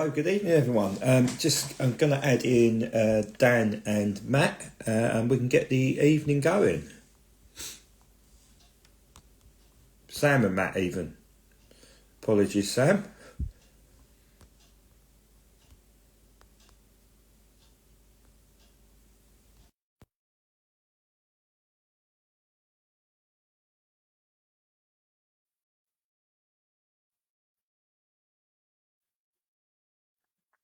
Hello, good evening, everyone. I'm going to add in Dan and Matt, and we can get the evening going. Sam and Matt, even. Apologies, Sam.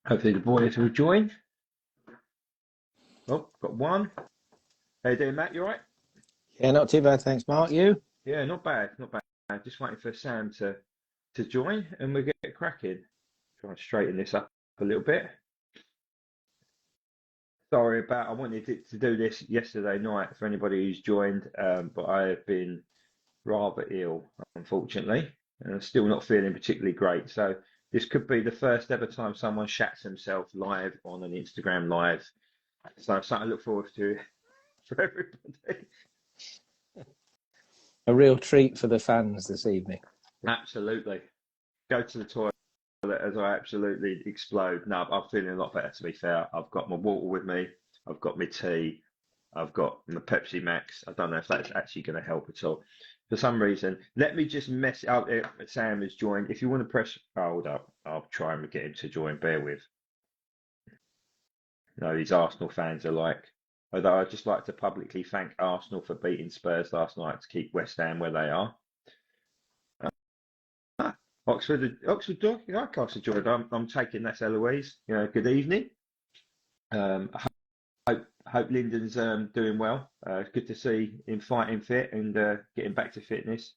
Hopefully the boys will join. Oh, got one. How you doing, Matt? You all right? Yeah, not too bad, thanks, Mark. You? Yeah, not bad, not bad. Just waiting for Sam to join, and we'll get cracking. Try and straighten this up a little bit. Sorry about, I wanted to do this yesterday night for anybody who's joined, but I have been rather ill, unfortunately, and I'm still not feeling particularly great. So this could be the first ever time someone shats themselves live on an Instagram live. So something to look forward to for everybody. A real treat for the fans this evening. Absolutely. Go to the toilet as I absolutely explode. No, I'm feeling a lot better, to be fair. I've got my water with me. I've got my tea. I've got my Pepsi Max. I don't know if that's actually going to help at all. For some reason, let me just mess out. Sam has joined. If you want to press, hold up. I'll try and get him to join. Bear with. No, these Arsenal fans are like. Although I'd just like to publicly thank Arsenal for beating Spurs last night to keep West Ham where they are. Oxford Dog, I can't enjoy it. I'm taking that's Eloise. Good evening. I hope Lyndon's doing well. It's good to see him fighting fit and getting back to fitness.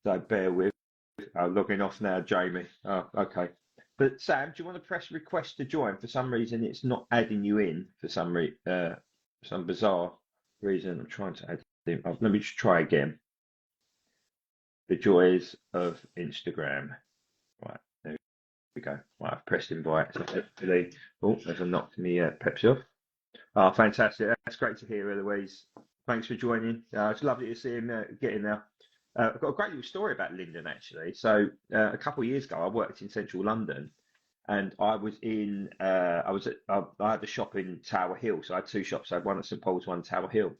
So bear with. Logging off now, Jamie. Oh, okay. But Sam, do you want to press request to join? For some reason, it's not adding you in for some bizarre reason. I'm trying to add him. Let me just try again. The joys of Instagram. Right, there we go. Right, I've pressed invite. So hopefully, there's a knock to me Pepsi off. Oh, fantastic. That's great to hear, Eloise. Thanks for joining. It's lovely to see him getting there. I've got a great little story about Lyndon, actually. So, a couple of years ago, I worked in central London and I was I had a shop in Tower Hill. So, I had two shops. I had one at St Paul's, one at Tower Hill.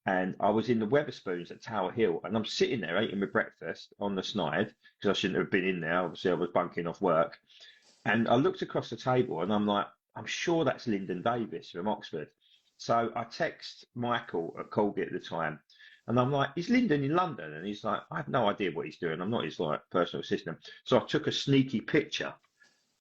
And I was in the Weatherspoons at Tower Hill, and I'm sitting there eating my breakfast on the snide because I shouldn't have been in there. Obviously, I was bunking off work, and I looked across the table, and I'm like, I'm sure that's Lyndon Davis from Oxford. So I text Michael at Corgi at the time, and I'm like, is Lyndon in London? And he's like, I have no idea what he's doing. I'm not his like personal assistant. So I took a sneaky picture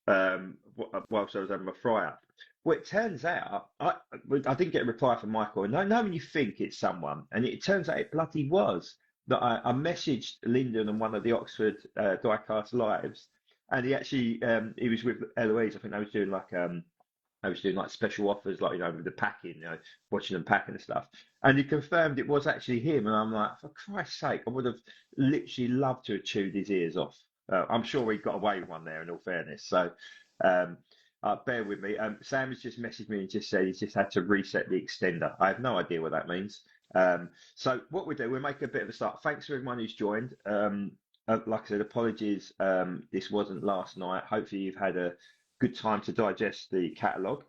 whilst I was having my fry up. Well, it turns out I didn't get a reply from Michael. And I know when you think it's someone, and it turns out it bloody was that I messaged Lyndon on one of the Oxford Diecast lives, and he was with Eloise. I think I was doing like special offers, like with the packing, watching them packing and stuff. And he confirmed it was actually him, and I'm like, for Christ's sake, I would have literally loved to have chewed his ears off. I'm sure he got away with one there, in all fairness. So. Um, Bear with me. Sam has just messaged me and just said he's just had to reset the extender. I have no idea what that means. So what we do, we'll make a bit of a start. Thanks for everyone who's joined. Like I said, apologies. This wasn't last night. Hopefully you've had a good time to digest the catalogue.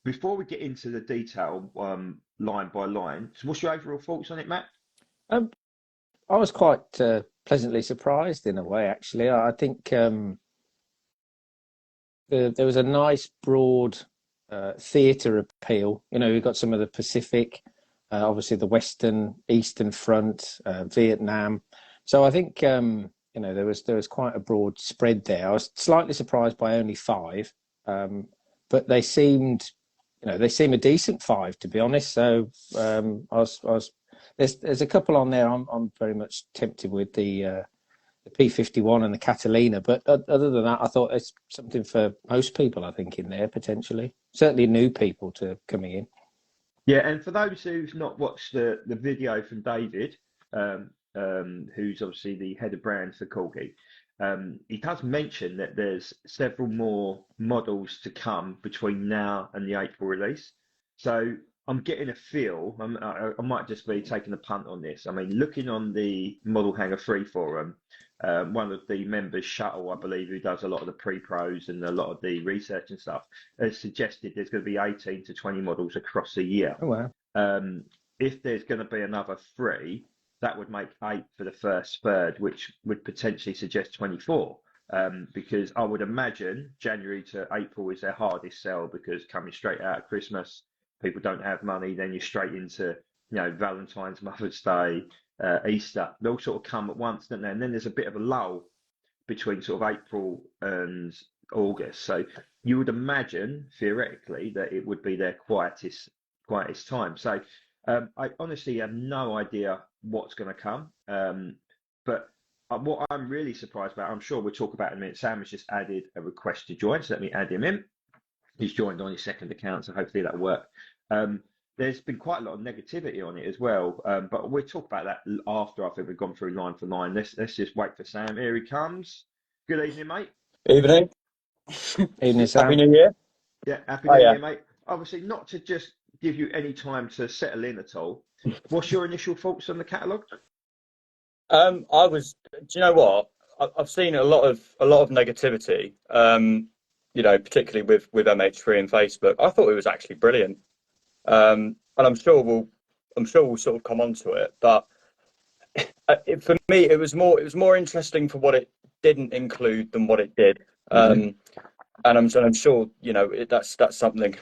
Before we get into the detail, line by line, so what's your overall thoughts on it, Matt? Um, I was quite pleasantly surprised in a way, actually. I think there was a nice broad theatre appeal. We've got some of the Pacific, obviously the Western, Eastern Front, Vietnam. So I think there was quite a broad spread there. I was slightly surprised by only five, but they seemed a decent five, to be honest. So there's a couple on there. I'm very much tempted with the P51 and the Catalina, but other than that, I thought there's something for most people, I think, in there potentially. Certainly new people to coming in. Yeah, and for those who've not watched the video from David, who's obviously the head of brand for Corgi, he does mention that there's several more models to come between now and the April release. So I'm getting a feel. I might just be taking a punt on this. I mean, looking on the Model Hanger Free forum, one of the members, Shuttle, I believe, who does a lot of the pre-pros and a lot of the research and stuff, has suggested there's going to be 18 to 20 models across a year. Oh wow. If there's going to be another 3, that would make 8 for the first third, which would potentially suggest 24. Because I would imagine January to April is their hardest sell, because coming straight out of Christmas, people don't have money. Then you're straight into, Valentine's, Mother's Day, Easter. They all sort of come at once, don't they? And then there's a bit of a lull between sort of April and August. So you would imagine theoretically that it would be their quietest time. So I honestly have no idea what's going to come. But what I'm really surprised about, I'm sure we'll talk about in a minute. Sam has just added a request to join, so let me add him in. He's joined on his second account, so hopefully that'll work. There's been quite a lot of negativity on it as well, but we'll talk about that after I think we've gone through line for line. Let's just wait for Sam. Here he comes. Good evening, mate. Evening. Evening, Sam. Happy New Year. Yeah, happy New Year, mate. Obviously, not to just give you any time to settle in at all. What's your initial thoughts on the catalogue? Do you know what? I've seen a lot of negativity. Particularly with MH3 and Facebook. I thought it was actually brilliant. And I'm sure we'll sort of come onto it. But for me, it was more interesting for what it didn't include than what it did. And I'm sure that's something.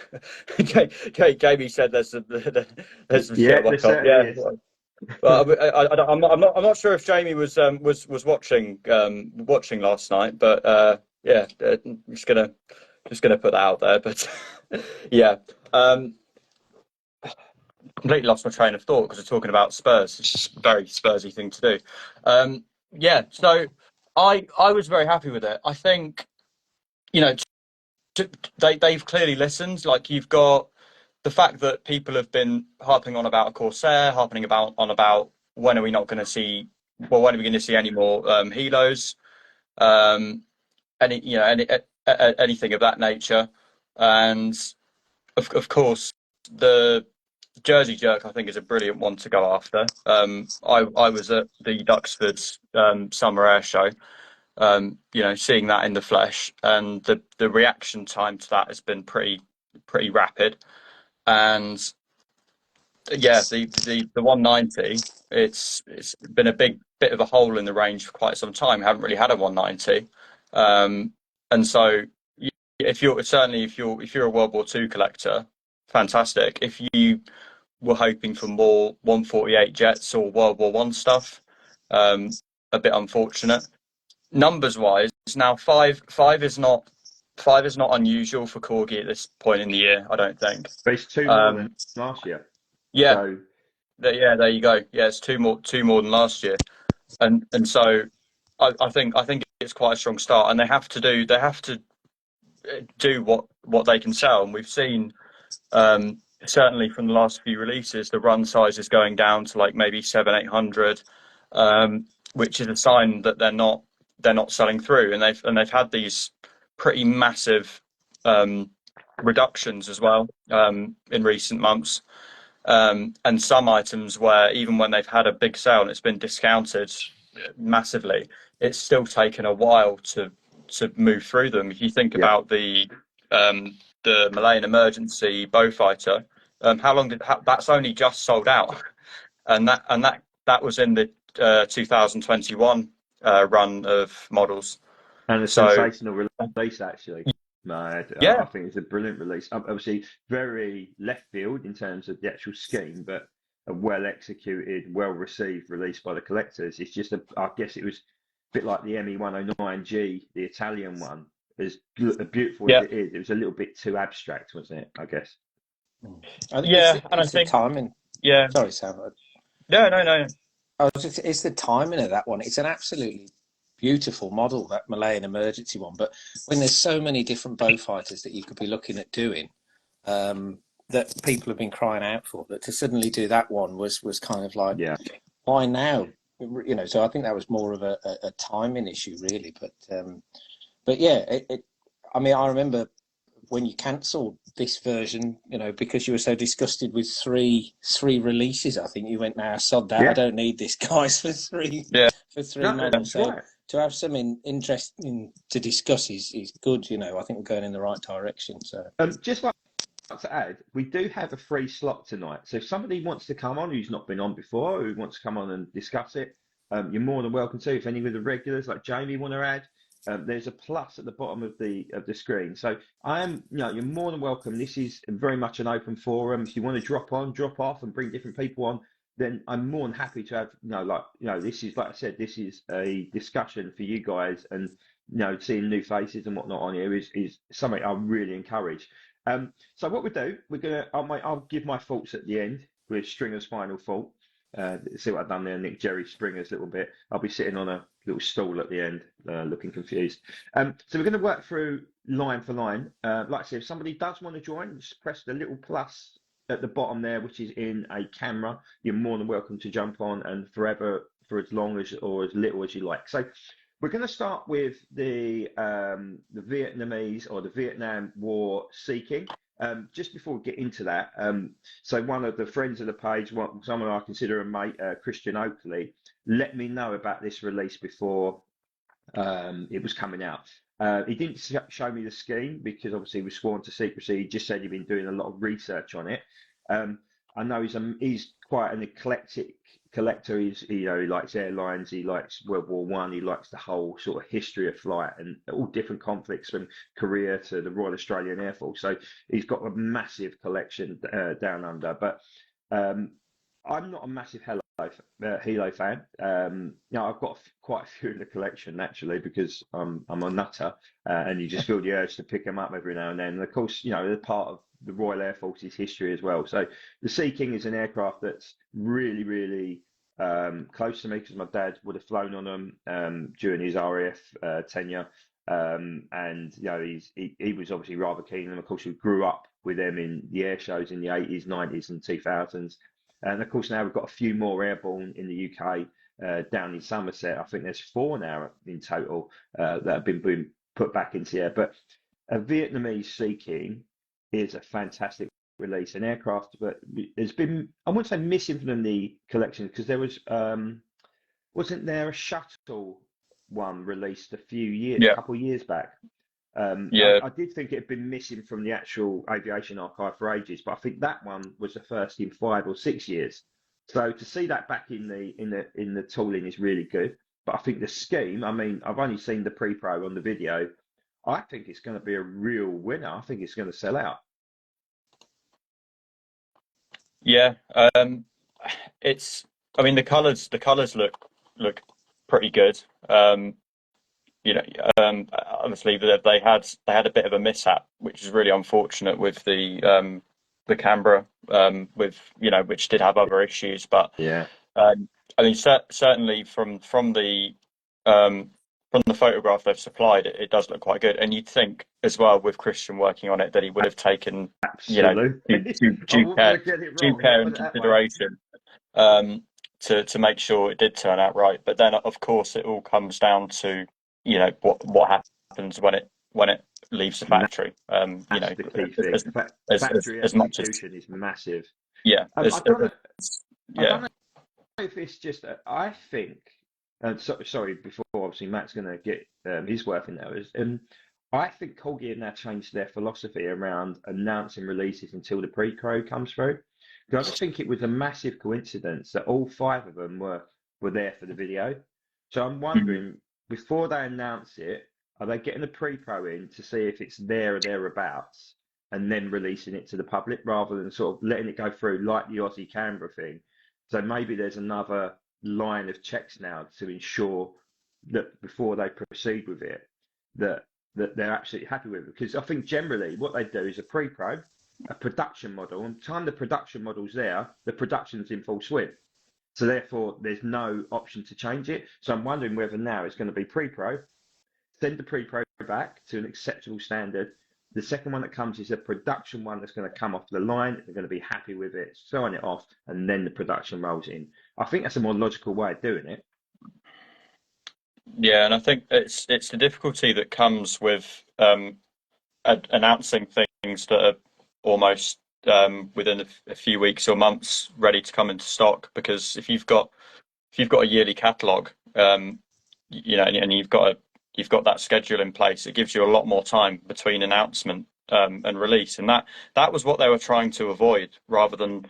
Jamie said there's some shit to work on. Yeah. Well, I'm not sure if Jamie was watching last night, but I'm just gonna put that out there. But yeah, completely lost my train of thought because we're talking about Spurs. It's just a very Spursy thing to do. So I was very happy with it. I think they've clearly listened. Like, you've got the fact that people have been harping on about a Corsair, harping on about when are we going to see any more helos, anything of that nature, and of course the Jersey Jerk I think is a brilliant one to go after. I was at the Duxford Summer Air Show, seeing that in the flesh, and the reaction time to that has been pretty rapid. And yeah, the 190, it's been a bit of a hole in the range for quite some time. We haven't really had a 190, and so if you're a World War II collector, fantastic. If you were hoping for more 148 jets or World War One stuff, a bit unfortunate. Numbers wise, now five is not unusual for Corgi at this point in the year, I don't think. But it's 2 more than last year. Yeah. So, there you go. Yeah, it's two more than last year, and so I think it's quite a strong start, and they have to do what they can sell, and we've seen certainly from the last few releases the run size is going down to like maybe 700-800, which is a sign that they're not selling through, and they've had these pretty massive reductions as well in recent months, and some items where even when they've had a big sale and it's been discounted massively, it's still taken a while to move through them. If you think about the Malayan Emergency Beaufighter, how long that's only just sold out, and that was in the 2021 run of models, and a sensational release actually. I think it's a brilliant release. Obviously, very left field in terms of the actual scheme, but a well executed, well received release by the collectors. It's just I guess it was a bit like the ME109G, the Italian one. As beautiful as it is, it was a little bit too abstract, wasn't it? I guess. I think timing. Yeah. Sorry, Sam. No. It's the timing of that one. It's an absolutely beautiful model, that Malayan Emergency one. But when there's so many different Beaufighters that you could be looking at doing, that people have been crying out for, that to suddenly do that one was kind of like, why now? So I think that was more of a timing issue, really. But yeah, I remember when you cancelled this version, you know, because you were so disgusted with three releases. I think you went, "Now sod that. I don't need this, guys, for three No, models." that's So right. to have something interesting to discuss is good. You know, I think we're going in the right direction. So Just like to add, we do have a free slot tonight. So if somebody wants to come on who's not been on before, who wants to come on and discuss it, you're more than welcome to. If any of the regulars like Jamie want to add, there's a plus at the bottom of the screen. So you're more than welcome. This is very much an open forum. If you want to drop on, drop off, and bring different people on, then I'm more than happy to have, this is, like I said, this is a discussion for you guys, and seeing new faces and whatnot on here is something I really encourage. So what we do, I'll give my thoughts at the end with Stringer's final thought. See what I've done there, Nick Jerry Springer's little bit. I'll be sitting on a little stool at the end, looking confused. So we're going to work through line for line. Like I said, if somebody does want to join, just press the little plus at the bottom there, which is in a camera. You're more than welcome to jump on and forever for as long as or as little as you like. So we're going to start with the Vietnamese or the Vietnam War seeking. Just before we get into that, so one of the friends of the page, someone I consider a mate, Christian Oakley, let me know about this release before it was coming out. He didn't show me the scheme because obviously he was sworn to secrecy. He just said he'd been doing a lot of research on it. I know he's quite an eclectic collector. He likes airlines, he likes World War One, he likes the whole sort of history of flight and all different conflicts from Korea to the Royal Australian Air Force. So he's got a massive collection down under. But I'm not a massive Hilo fan. I've got quite a few in the collection naturally because I'm a nutter, and you just feel the urge to pick them up every now and then. And of course, they're part of the Royal Air Force's history as well. So the Sea King is an aircraft that's really, really close to me because my dad would have flown on them during his RAF tenure. And he was obviously rather keen. And of course, we grew up with them in the air shows in the 80s, 90s, and 2000s. And of course, now we've got a few more airborne in the UK down in Somerset. I think there's 4 now in total that have been put back into the air. But a Vietnamese Sea King is a fantastic release, an aircraft, but it's been, I wouldn't say missing from the collection because there wasn't there a shuttle one released a couple of years back? I did think it had been missing from the actual aviation archive for ages, but I think that one was the first in 5 or 6 years. So to see that back in the tooling is really good. But I think the scheme, I mean, I've only seen the pre-pro on the video. I think it's going to be a real winner. I think it's going to sell out. Yeah, I mean, the colours look pretty good. Obviously they had a bit of a mishap, which is really unfortunate with the Canberra, which did have other issues. But yeah, I mean, certainly from the photograph they've supplied, it does look quite good. And you'd think as well, with Christian working on it, that he would have taken due care and consideration to make sure it did turn out right. But then, of course, it all comes down to what happens when it leaves the factory. That's the key thing. Factory execution is massive. Yeah, I don't know if it's just I think. Sorry, before obviously Matt's going to get his work in there. I think Corgi have now changed their philosophy around announcing releases until the pre-pro comes through. Because I think it was a massive coincidence that all 5 of them were there for the video. So I'm wondering, before they announce it, are they getting a pre-pro in to see if it's there or thereabouts and then releasing it to the public rather than sort of letting it go through like the Aussie Canberra thing? So maybe there's another line of checks now to ensure that before they proceed with it, that they're absolutely happy with it. Because I think generally what they do is a pre-pro, a production model, and by the time the production model's there, the production's in full swing. So therefore, there's no option to change it. So I'm wondering whether now it's going to be pre-pro, send the pre-pro back to an acceptable standard. The second one that comes is a production one that's going to come off the line. They're going to be happy with it, sign it off, and then the production rolls in. I think that's a more logical way of doing it. Yeah, and I think it's the difficulty that comes with announcing things that are almost within a few weeks or months ready to come into stock. Because if you've got a yearly catalogue, and you've got that schedule in place, it gives you a lot more time between announcement and release, and that was what they were trying to avoid, rather than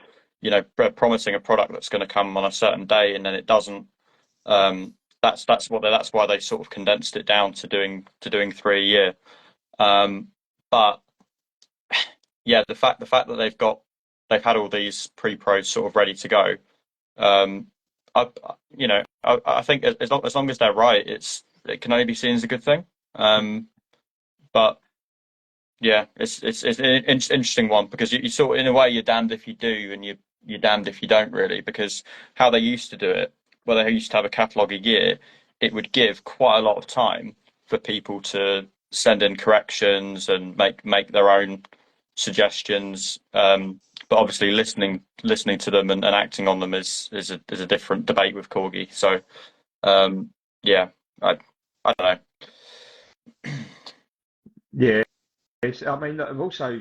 promising a product that's going to come on a certain day and then it doesn't. That's why they sort of condensed it down to doing 3 a year. But yeah, the fact that they've had all these pre-pros sort of ready to go. I I think as long as they're right, it can only be seen as a good thing. But yeah, it's an interesting one, because you sort of, in a way, you're damned if you do and you're damned if you don't, really, because how they used to do it, where they used to have a catalogue a year, it would give quite a lot of time for people to send in corrections and make their own suggestions. But obviously, listening to them and acting on them is a different debate with Corgi. So yeah, I don't know. Yeah. I mean, look, I've also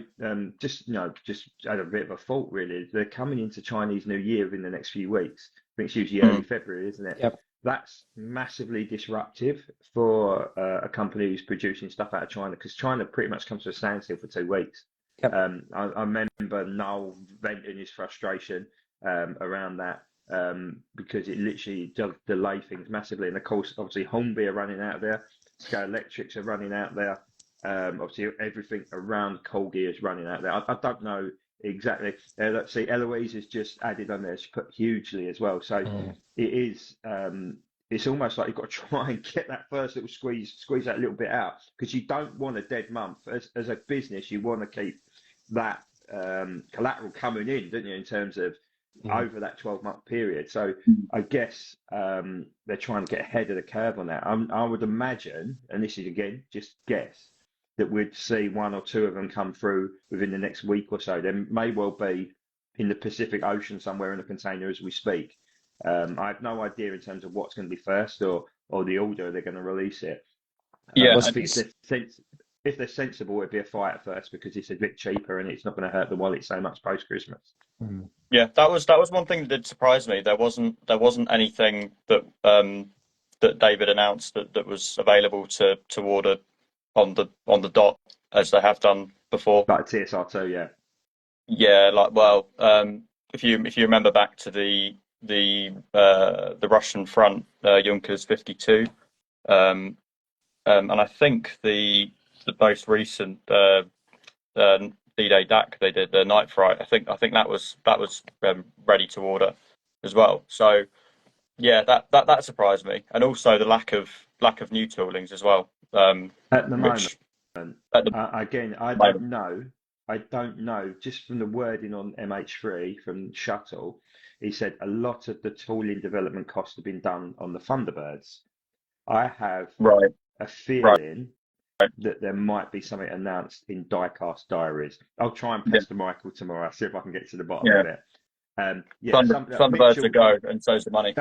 just had a bit of a thought really. They're coming into Chinese New Year in the next few weeks. I think it's usually early February, isn't it? Yep. That's massively disruptive for a company who's producing stuff out of China, because China pretty much comes to a standstill for 2 weeks. Yep. I remember Noel venting his frustration around that, because it literally does delay things massively. And of course, obviously, Hornby are running out there, Scale Electrics are running out there. Obviously, everything around Corgi is running out there. I don't know exactly. Let's see, Eloise has just added on there. She put hugely as well. So it is. It's almost like you've got to try and get that first little squeeze that little bit out, because you don't want a dead month. As a business, you want to keep that collateral coming in, don't you, in terms of over that 12-month period. So I guess they're trying to get ahead of the curve on that. I would imagine, and this is again just guess, that we'd see 1 or 2 of them come through within the next week or so. They may well be in the Pacific Ocean somewhere in a container as we speak. I have no idea in terms of what's going to be first, or the order they're going to release it. Yeah, I think if they're sensible, it'd be a fight at first, because it's a bit cheaper and it's not going to hurt the wallet so much post Christmas. Yeah, that was one thing that did surprise me. There wasn't anything that that David announced that was available to order on the dot, as they have done before. Like TSR2, yeah. Yeah, like, well, if you remember back to the Russian front, Junkers 52, and I think the most recent D-Day DAC they did, the Night Fright. I think that was ready to order as well. So yeah, that surprised me, and also the lack of new toolings as well. At the Which moment, at the again, I moment, don't know. I don't know. Just from the wording on MH3 from Shuttle, he said a lot of the tooling development costs have been done on the Thunderbirds. I have right, a right, feeling that there might be something announced in Diecast Diaries. I'll try and yeah, pester Michael tomorrow, see if I can get to the bottom yeah. of it. Yeah, Thunderbirds to Mitchell. go, and so's the money.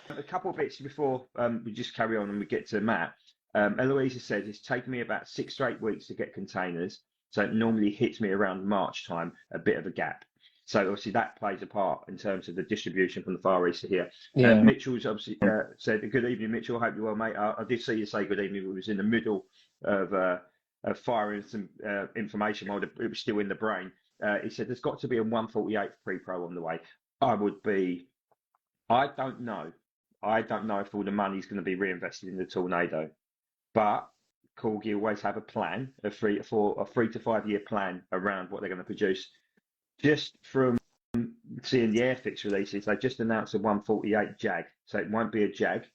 A couple of bits before we just carry on and we get to Matt. Eloisa says it's taken me about 6 to 8 weeks to get containers, so it normally hits me around March time, a bit of a gap. So obviously that plays a part in terms of the distribution from the Far East to here. Yeah. Mitchell's obviously said, "Good evening, Mitchell. Hope you're well, mate." I did see you say good evening. We was in the middle of firing some information while it was still in the brain. He said there's got to be a 148 pre-pro on the way. I don't know. I don't know if all the money's going to be reinvested in the Tornado, but Corgi always have a plan, a 3 to 5 year plan around what they're going to produce. Just from seeing the Airfix releases, they just announced a 148 Jag, so it won't be a Jag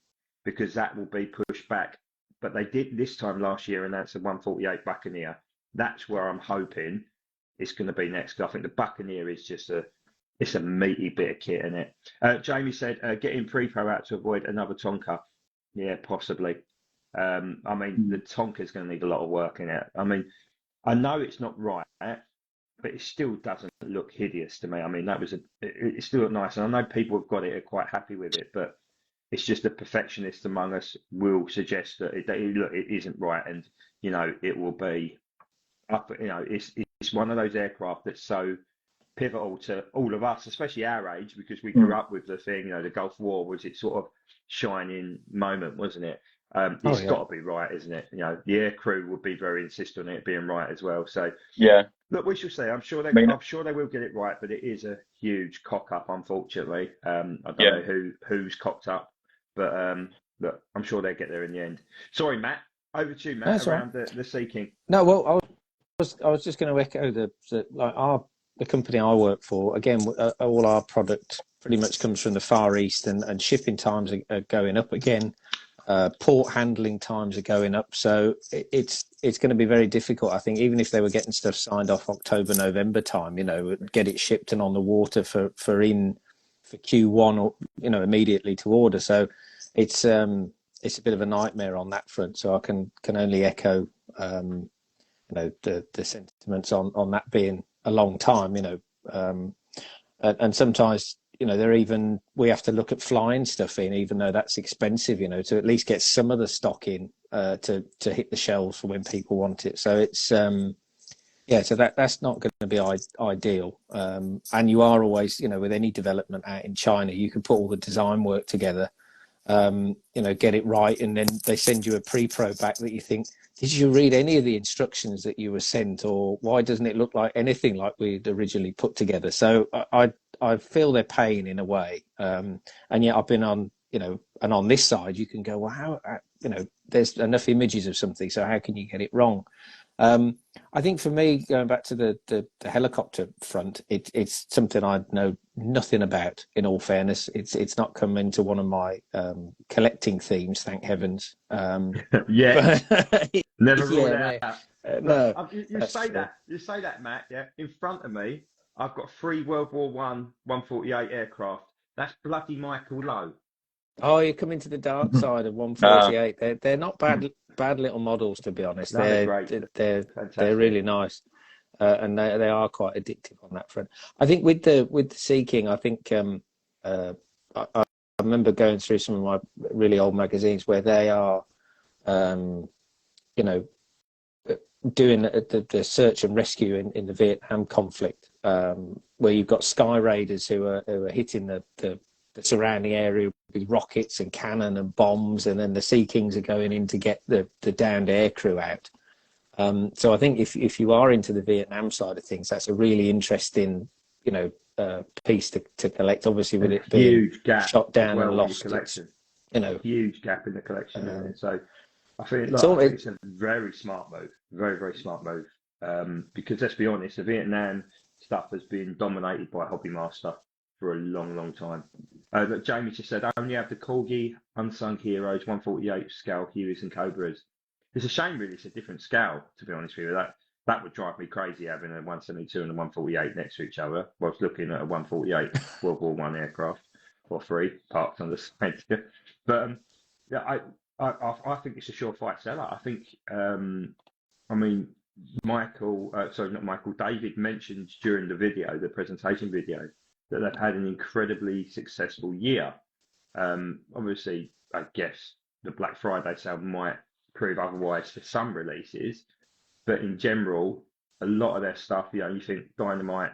because that will be pushed back. But they did this time last year announce a 148 Buccaneer. That's where I'm hoping it's going to be next. I think the Buccaneer is just it's a meaty bit of kit in it. Jamie said, getting pre-pro out to avoid another Tonka. Yeah, possibly. I mean, the Tonka's going to need a lot of work in it. I mean, I know it's not right, but it still doesn't look hideous to me. I mean, it still looked nice. And I know people have got it, are quite happy with it, but it's just the perfectionists among us will suggest that it isn't right. And, it will be it's one of those aircraft that's so pivotal to all of us, especially our age, because we grew up with the thing. The Gulf War was its sort of shining moment, wasn't it? Oh It's yeah. got to be right, isn't it? The air crew would be very insistent on it being right as well. So Yeah. look, we shall see. I mean, I'm sure they will get it right, but it is a huge cock up, unfortunately. I don't yeah. know who's cocked up, but look, I'm sure they'll get there in the end. Sorry, Matt. Over to you, Matt, That's all around the Sea King. No, well, I was just going to echo the company I work for. Again, all our product pretty much comes from the Far East, and shipping times are going up again. Port handling times are going up, so it's going to be very difficult. I think even if they were getting stuff signed off October, November time, get it shipped and on the water for Q1 or immediately to order. So it's a bit of a nightmare on that front. So I can only echo the sentiments on that being a long time. And sometimes we have to look at flying stuff in, even though that's expensive, to at least get some of the stock in to hit the shelves for when people want it. So it's so that's not going to be ideal. And you are always, with any development out in China, you can put all the design work together, get it right, and then they send you a pre-pro back that you think, did you read any of the instructions that you were sent, or why doesn't it look like anything like we'd originally put together? So I feel their pain in a way, and yet I've been on, and on this side you can go, well, how, there's enough images of something, so how can you get it wrong? I think for me, going back to the helicopter front, it's something I know nothing about. In all fairness, it's not come into one of my collecting themes, thank heavens. Yeah, never ruled yeah, out. No, You say that. You say that, Matt. Yeah, in front of me, I've got 3 World War One 148 aircraft. That's bloody Michael Lowe. Oh, you're coming to the dark side of Uh, 148. They're not bad little models, to be honest. No, they're great. They're Fantastic. really nice, and they are quite addictive on that front. I think with the Sea King, I think I remember going through some of my really old magazines where they are, doing the search and rescue in the Vietnam conflict, where you've got Sky Raiders who are hitting the surrounding area with rockets and cannon and bombs, and then the Sea Kings are going in to get the downed air crew out. So I think if you are into the Vietnam side of things, that's a really interesting, piece to collect. Obviously, with it being huge gap shot down well and in lost, your collection. it's, Huge gap in the collection. Isn't it? So I think it's a very smart move, very, very smart move. Because let's be honest, the Vietnam stuff has been dominated by Hobby Master for a long, long time. But Jamie just said, only have the Corgi, Unsung Heroes, 148 scale Hueys and Cobras. It's a shame, really, it's a different scale, to be honest with you. That would drive me crazy, having a 172 and a 148 next to each other, whilst looking at a 148 World War One aircraft, or 3, parked on the side. But yeah, I think it's a surefire seller. I think, David mentioned during the video, the presentation video, that they've had an incredibly successful year. Obviously, I guess the Black Friday sale might prove otherwise for some releases, but in general, a lot of their stuff, you think Dynamite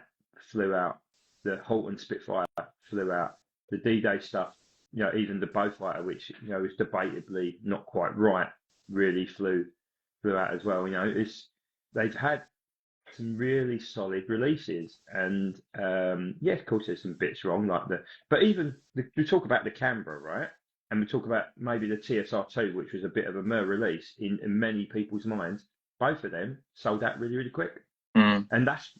flew out, the Halton Spitfire flew out, the D-Day stuff, even the Beaufighter, which is debatably not quite right, really flew out as well. They've had some really solid releases, and of course there's some bits wrong, but even we talk about the Canberra, right, and we talk about maybe the TSR2, which was a bit of a mer release in many people's minds. Both of them sold out really, really quick, and that's,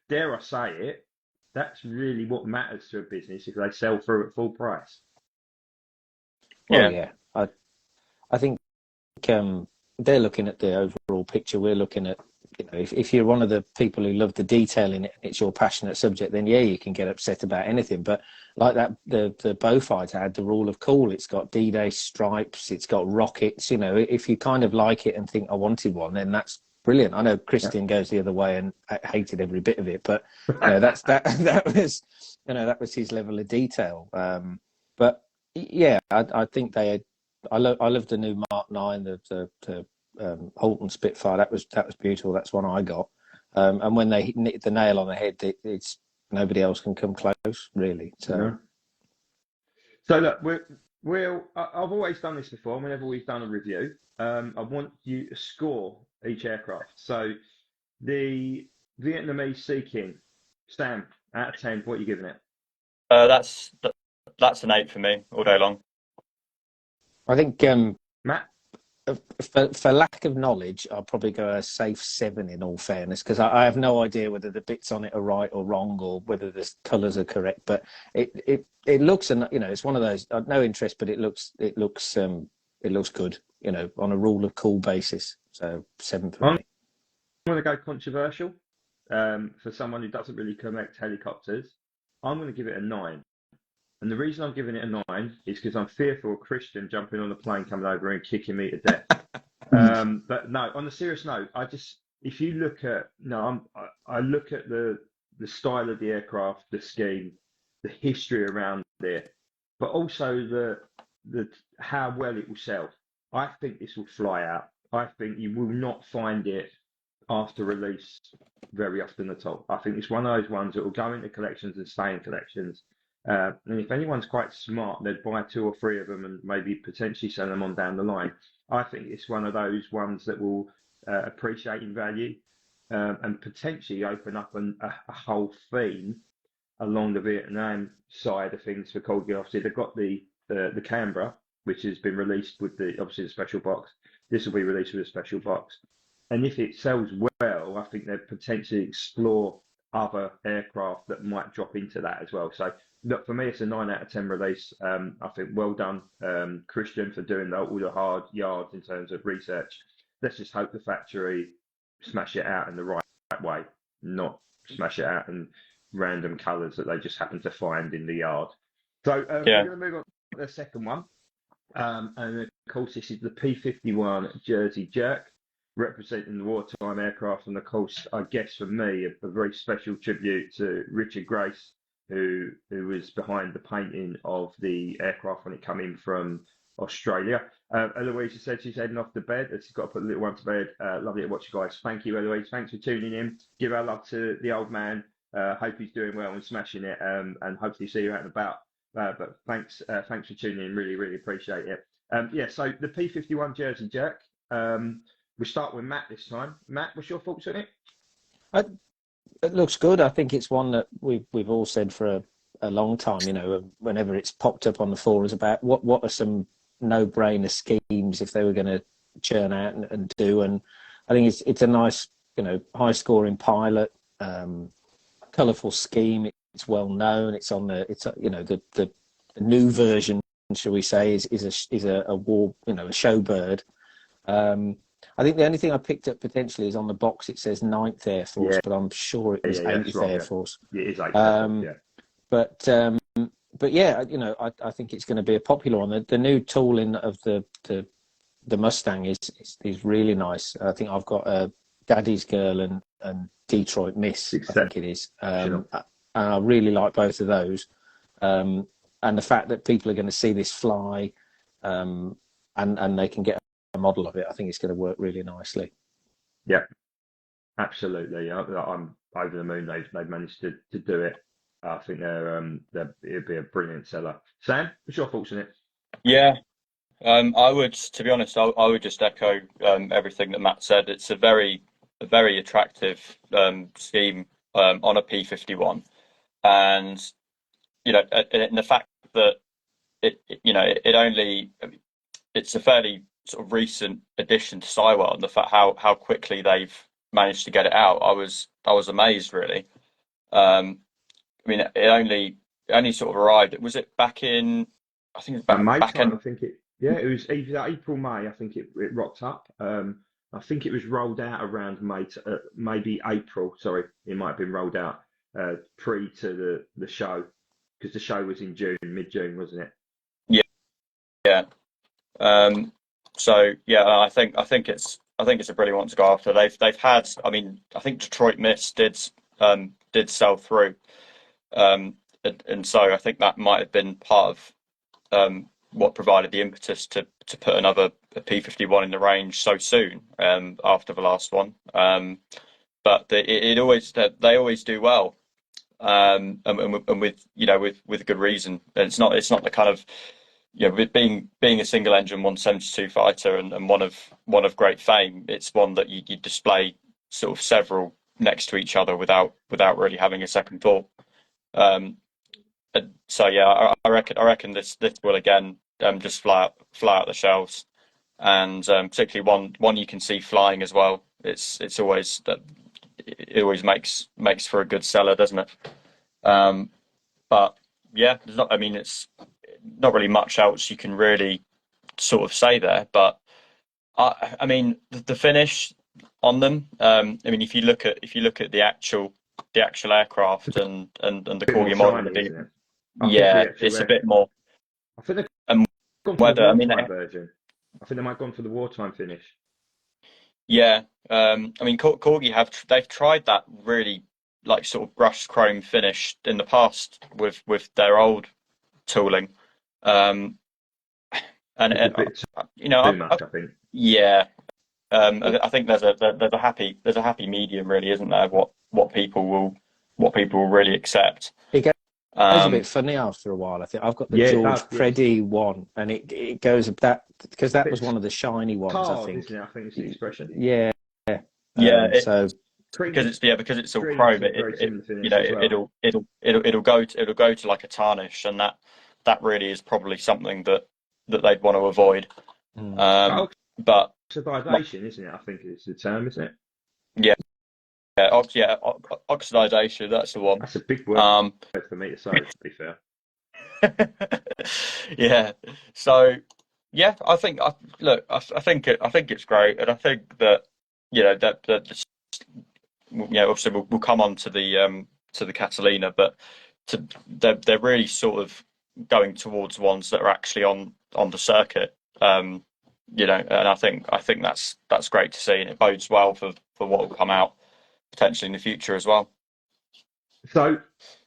dare I say it, that's really what matters to a business, if they sell through at full price. Well, yeah, I think they're looking at the overall picture. We're looking at, if you're one of the people who love the detail in it, and it's your passionate subject, then yeah, you can get upset about anything. But like that, the Beaufighter had the rule of cool. It's got D-Day stripes. It's got rockets. If you kind of like it and think I wanted one, then that's brilliant. I know Christian goes the other way and hated every bit of it, but that was his level of detail. But yeah, I think I love the new Mark 9, the Halton Spitfire. That was beautiful. That's one I got. And when they hit the nail on the head, it's nobody else can come close, really. So, Yeah. So look, I've always done this before. Whenever we've done a review, I want you to score each aircraft. So the Vietnamese Sea King, Sam, out of 10, what are you giving it? That's an 8 for me all day long. I think Matt? for lack of knowledge, I'll probably go a safe 7 in all fairness, because I have no idea whether the bits on it are right or wrong, or whether the colours are correct. But it looks, and it's one of those, no interest, but it looks good, on a rule of cool basis. So 7 for me. I'm going to go controversial. For someone who doesn't really collect helicopters, I'm going to give it a 9. And the reason I'm giving it a 9 is because I'm fearful of Christian jumping on a plane, coming over and kicking me to death. But no, on a serious note, if you look at, I look at the style of the aircraft, the scheme, the history around it, but also the how well it will sell. I think this will fly out. I think you will not find it after release very often at all. I think it's one of those ones that will go into collections and stay in collections. And if anyone's quite smart, they'd buy 2 or 3 of them and maybe potentially sell them on down the line. I think it's one of those ones that will appreciate in value and potentially open up a whole theme along the Vietnam side of things for Corgi. Obviously, they've got the Canberra, which has been released with the special box. This will be released with a special box. And if it sells well, I think they'll potentially explore other aircraft that might drop into that as well. So look, for me, it's a 9 out of 10 release. I think well done, Christian, for doing all the hard yards in terms of research. Let's just hope the factory smash it out in the right way, not smash it out in random colours that they just happen to find in the yard. So we're going to move on to the second one. And of course, this is the P-51 Jersey Jerk, representing the wartime aircraft. And of course, I guess for me, a very special tribute to Richard Grace, who was behind the painting of the aircraft when it came in from Australia. Eloise said she's heading off to bed. She's got to put the little one to bed. Lovely to watch you guys. Thank you, Eloise. Thanks for tuning in. Give our love to the old man. Hope he's doing well and smashing it. And hopefully see you out and about. But thanks for tuning in. Really, really appreciate it. So the P-51 Jersey Jerk. We start with Matt this time. Matt, what's your thoughts on it? It looks good. I think it's one that we've all said for a long time. Whenever it's popped up on the forums about what are some no-brainer schemes if they were going to churn out and do. And I think it's a nice, high-scoring pilot, colourful scheme. It's well known. It's on the new version, shall we say, is a war, a show bird. I think the only thing I picked up potentially is on the box it says 9th Air Force, but I'm sure it was 8th Air Force. It is 8th Air Force, But yeah, I think it's going to be a popular one. The new tooling of the Mustang is really nice. I think I've got Daddy's Girl and Detroit Miss, I think it is. And I really like both of those. And the fact that people are going to see this fly and they can get a model of it, I think it's going to work really nicely. Yeah, absolutely. I'm over the moon they've managed to do it. I think it'd be a brilliant seller. Sam, what's your thoughts on it? Yeah, I would, to be honest, I would just echo everything that Matt said. It's a very attractive scheme on a P-51, and and the fact that it's a fairly sort of recent addition to Sywell, and the fact how quickly they've managed to get it out, I was amazed, really. It only sort of arrived. Was it back in? I think it was May back time. in. I think it. Yeah, it was either April, May. I think it rocked up. I think it was rolled out around May, maybe April. Sorry, it might have been rolled out pre to the show, because the show was in June, mid-June, wasn't it? Yeah. So yeah, I think it's a brilliant one to go after. They've had. I think Detroit Miss did sell through. And so I think that might have been part of what provided the impetus to put another a P-51 in the range so soon after the last one. But it always they always do well, and with with good reason. And it's not the kind of with being a single engine 172 fighter and one of great fame. It's one that you display sort of several next to each other without really having a second thought. So yeah, I reckon this will again just fly out the shelves, and particularly one you can see flying as well. It's always that it always makes for a good seller, doesn't it? But yeah, there's not. I mean, it's not really much else you can really sort of say there. But I mean, the finish on them. I mean, if you look at the actual aircraft and the Bit more Corgi model, shiny, isn't it? yeah, it's a bit more. I think they've And gone for the whether I mean, wartime version. I think they might have gone for the wartime finish. yeah, I mean, Corgi they've tried that really like sort of brushed chrome finish in the past with their old tooling, um, and It's a bit you know, too much, I think. yeah, I think there's a happy medium, really, isn't there? What people will really accept. It goes a Um, bit funny after a while. I think I've got the Yeah, it George does, yes. Preddy one, and it goes that because that was It's one of the shiny ones. I hard, think. isn't it? I think it's the expression. Yeah. yeah, So because it's all Cream chrome. is a very similar You finish know, as well. it'll go to like a tarnish, and that really is probably something that they'd want to avoid. But But oxidization, isn't it? I think is the term, isn't it? yeah, oxidization. That's the one. That's a big word Um, for me to say, to be fair. yeah. So yeah, I think I think it's great, and I think that obviously we'll come on to the Catalina, but they're really sort of going towards ones that are actually on the circuit. And I think that's great to see, and it bodes well for what will come out potentially in the future as well. So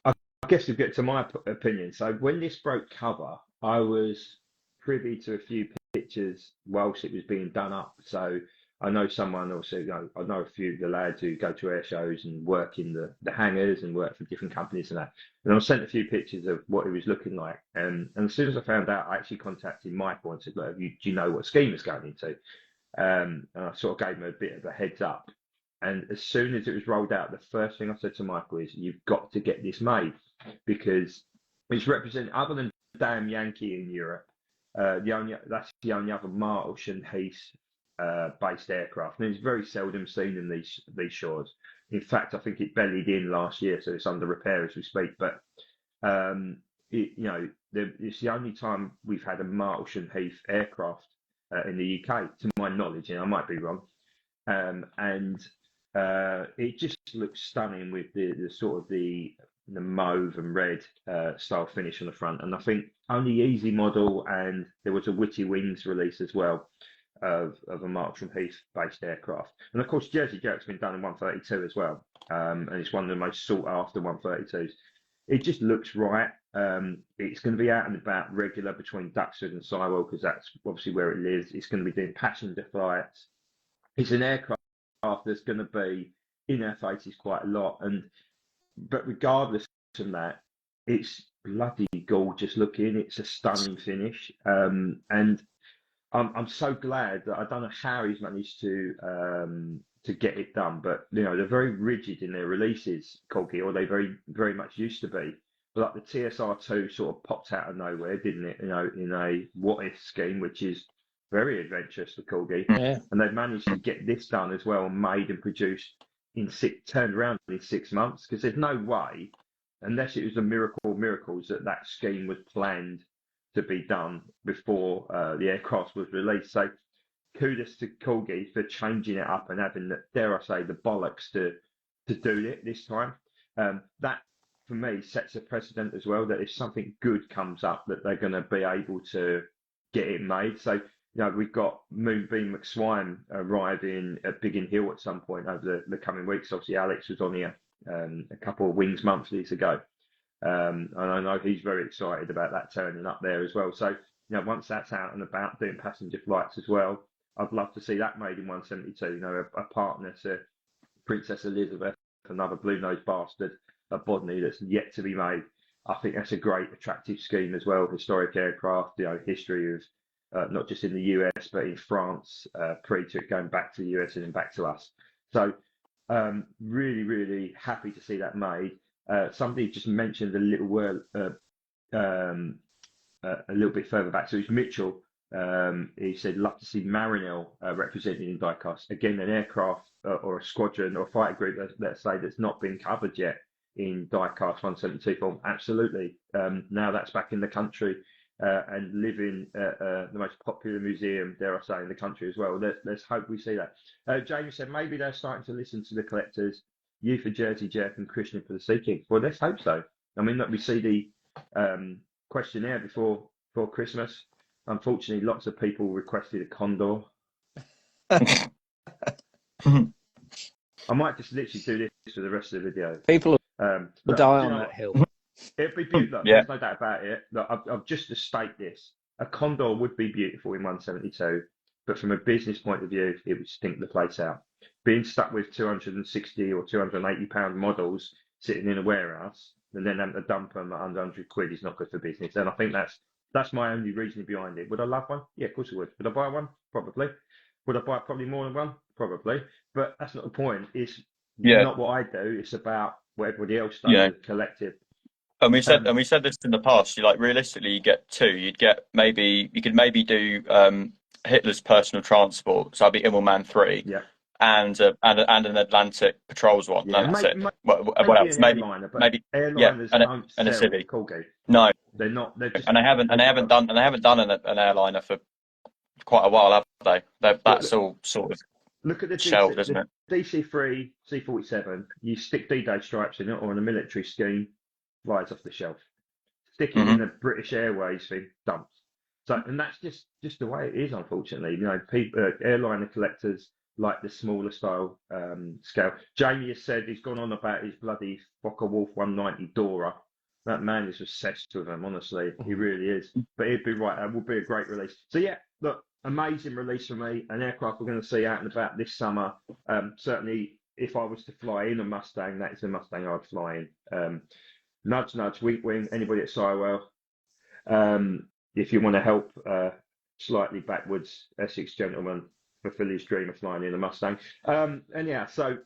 I guess we get to my opinion. So when this broke cover, I was privy to a few pictures whilst it was being done up. So I know someone also, I know a few of the lads who go to air shows and work in the hangars and work for different companies and that. And I was sent a few pictures of what it was looking like. And as soon as I found out, I actually contacted Michael and said, look, do you know what scheme it's going into? And I sort of gave him a bit of a heads up. And as soon as it was rolled out, the first thing I said to Michael is, you've got to get this made because it's representing, other than damn Yankee in Europe, that's the only other Martian Heath based aircraft, and it's very seldom seen in these shores. In fact, I think it bellied in last year, so it's under repair as we speak. But it's the only time we've had a Martian Heath aircraft in the UK, to my knowledge, and I might be wrong. And it just looks stunning with the sort of the mauve and red style finish on the front. And I think only easy model, and there was a Witty Wings release as well of a Marshall Heath based aircraft. And of course, Jersey Jerk's been done in 132 as well, and it's one of the most sought after 132s. It just looks right. It's going to be out and about regular between Duxford and Sywell because that's obviously where it lives. It's going to be doing passenger flights. It's an aircraft that's going to be in F80s quite a lot, but regardless of that, it's bloody gorgeous looking. It's a stunning finish, and I'm so glad that I don't know how he's managed to get it done, but they're very rigid in their releases, Corgi, or they very much used to be. But like the TSR2 sort of popped out of nowhere, didn't it? In a what if scheme, which is very adventurous for Corgi. yeah, And they've managed to get this done as well, made and produced turned around in 6 months, because there's no way, unless it was a miracle of miracles, that scheme was planned to be done before the aircraft was released. So kudos to Corgi for changing it up and having, dare I say, the bollocks to do it this time. That for me sets a precedent as well, that if something good comes up, that they're going to be able to get it made. So we've got Moonbeam McSwine arriving at Biggin Hill at some point over the coming weeks. Obviously, Alex was on here a couple of Wings monthlies ago. And I know he's very excited about that turning up there as well. So, once that's out and about doing passenger flights as well, I'd love to see that made in 172. You know, a partner to Princess Elizabeth, another blue-nosed bastard, a Bodney that's yet to be made. I think that's a great, attractive scheme as well. Historic aircraft, you know, history of not just in the US but in France, pre to it going back to the US and then back to us. So really, really happy to see that made. Somebody just mentioned a little word, a little bit further back. So it's Mitchell. He said, love to see Marinel represented in diecast. Again, an aircraft or a squadron or a fighter group, let's say, that's not been covered yet in diecast 172 form. Absolutely. Now that's back in the country and living at the most popular museum, dare I say, in the country as well. Let's hope we see that. Jamie said maybe they're starting to listen to the collectors, you for Jersey Jerk and Christian for the Sea King. Well, let's hope so. I mean, look, we see the questionnaire before Christmas. Unfortunately, lots of people requested a Condor. I might just literally do this for the rest of the video. People will die on that hill. It'd be beautiful. Yeah. There's no doubt about it. Look, I've just to state this: a Condor would be beautiful in 172, but from a business point of view, it would stink the place out. Being stuck with 260 or 280 pound models sitting in a warehouse and then having to dump them at under 100 quid is not good for business. And I think that's my only reasoning behind it. Would I love one? Yeah, of course I would. Would I buy one? Probably. Would I buy probably more than one? Probably. But that's not the point. It's not what I do. It's about what everybody else does, the collective. And we said this in the past. You like realistically, you get two. You could maybe do Hitler's personal transport. So that'd be Immelmann 3. Yeah. And an Atlantic Patrols one. Yeah. And that's it. What else? Maybe airliners don't and a sell Civi. Corgi. No, they're not. They're just, and they haven't done an airliner for quite a while, have they? That's all sort of look at the shelved, isn't it? DC-3 C-47. You stick D-Day stripes in it, or in a military scheme, flies off the shelf. Stick it in a British Airways thing, dumps. So, and that's just the way it is, unfortunately. You know, people, airliner collectors like the smaller style scale. Jamie has said he's gone on about his bloody Focke-Wulf 190 Dora. That man is obsessed with them, honestly. He really is. But he'd be right. That would be a great release. So, yeah, look, amazing release for me. An aircraft we're going to see out and about this summer. Certainly, if I was to fly in a Mustang, that is a Mustang I'd fly in. Nudge, nudge, wink, wink. Anybody at Sywell? If you want to help slightly backwards, Essex gentleman, fulfill his dream of flying in a Mustang. And yeah, so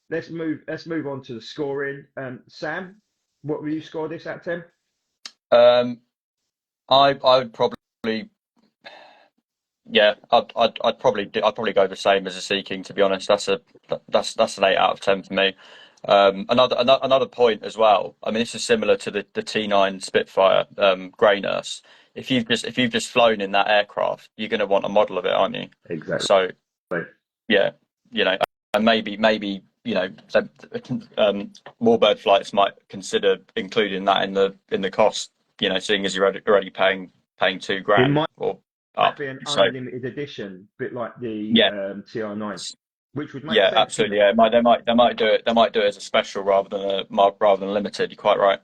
let's move on to the scoring. Sam, what will you score this at 10? I would probably, yeah, I'd probably go the same as a Sea King, to be honest. That's an 8 out of 10 for me. Another point as well. I mean, this is similar to the T9 Spitfire Grey Nurse. If you've just flown in that aircraft, you're going to want a model of it, aren't you? Exactly. So, yeah, you know, and maybe you know, Warbird flights might consider including that in the cost. You know, seeing as you're already paying £2,000 it might or up. be an So, unlimited edition, bit like the TR9, which would make sense. Absolutely. Yeah, they might do it. They might do it as a special rather than limited. You're quite right.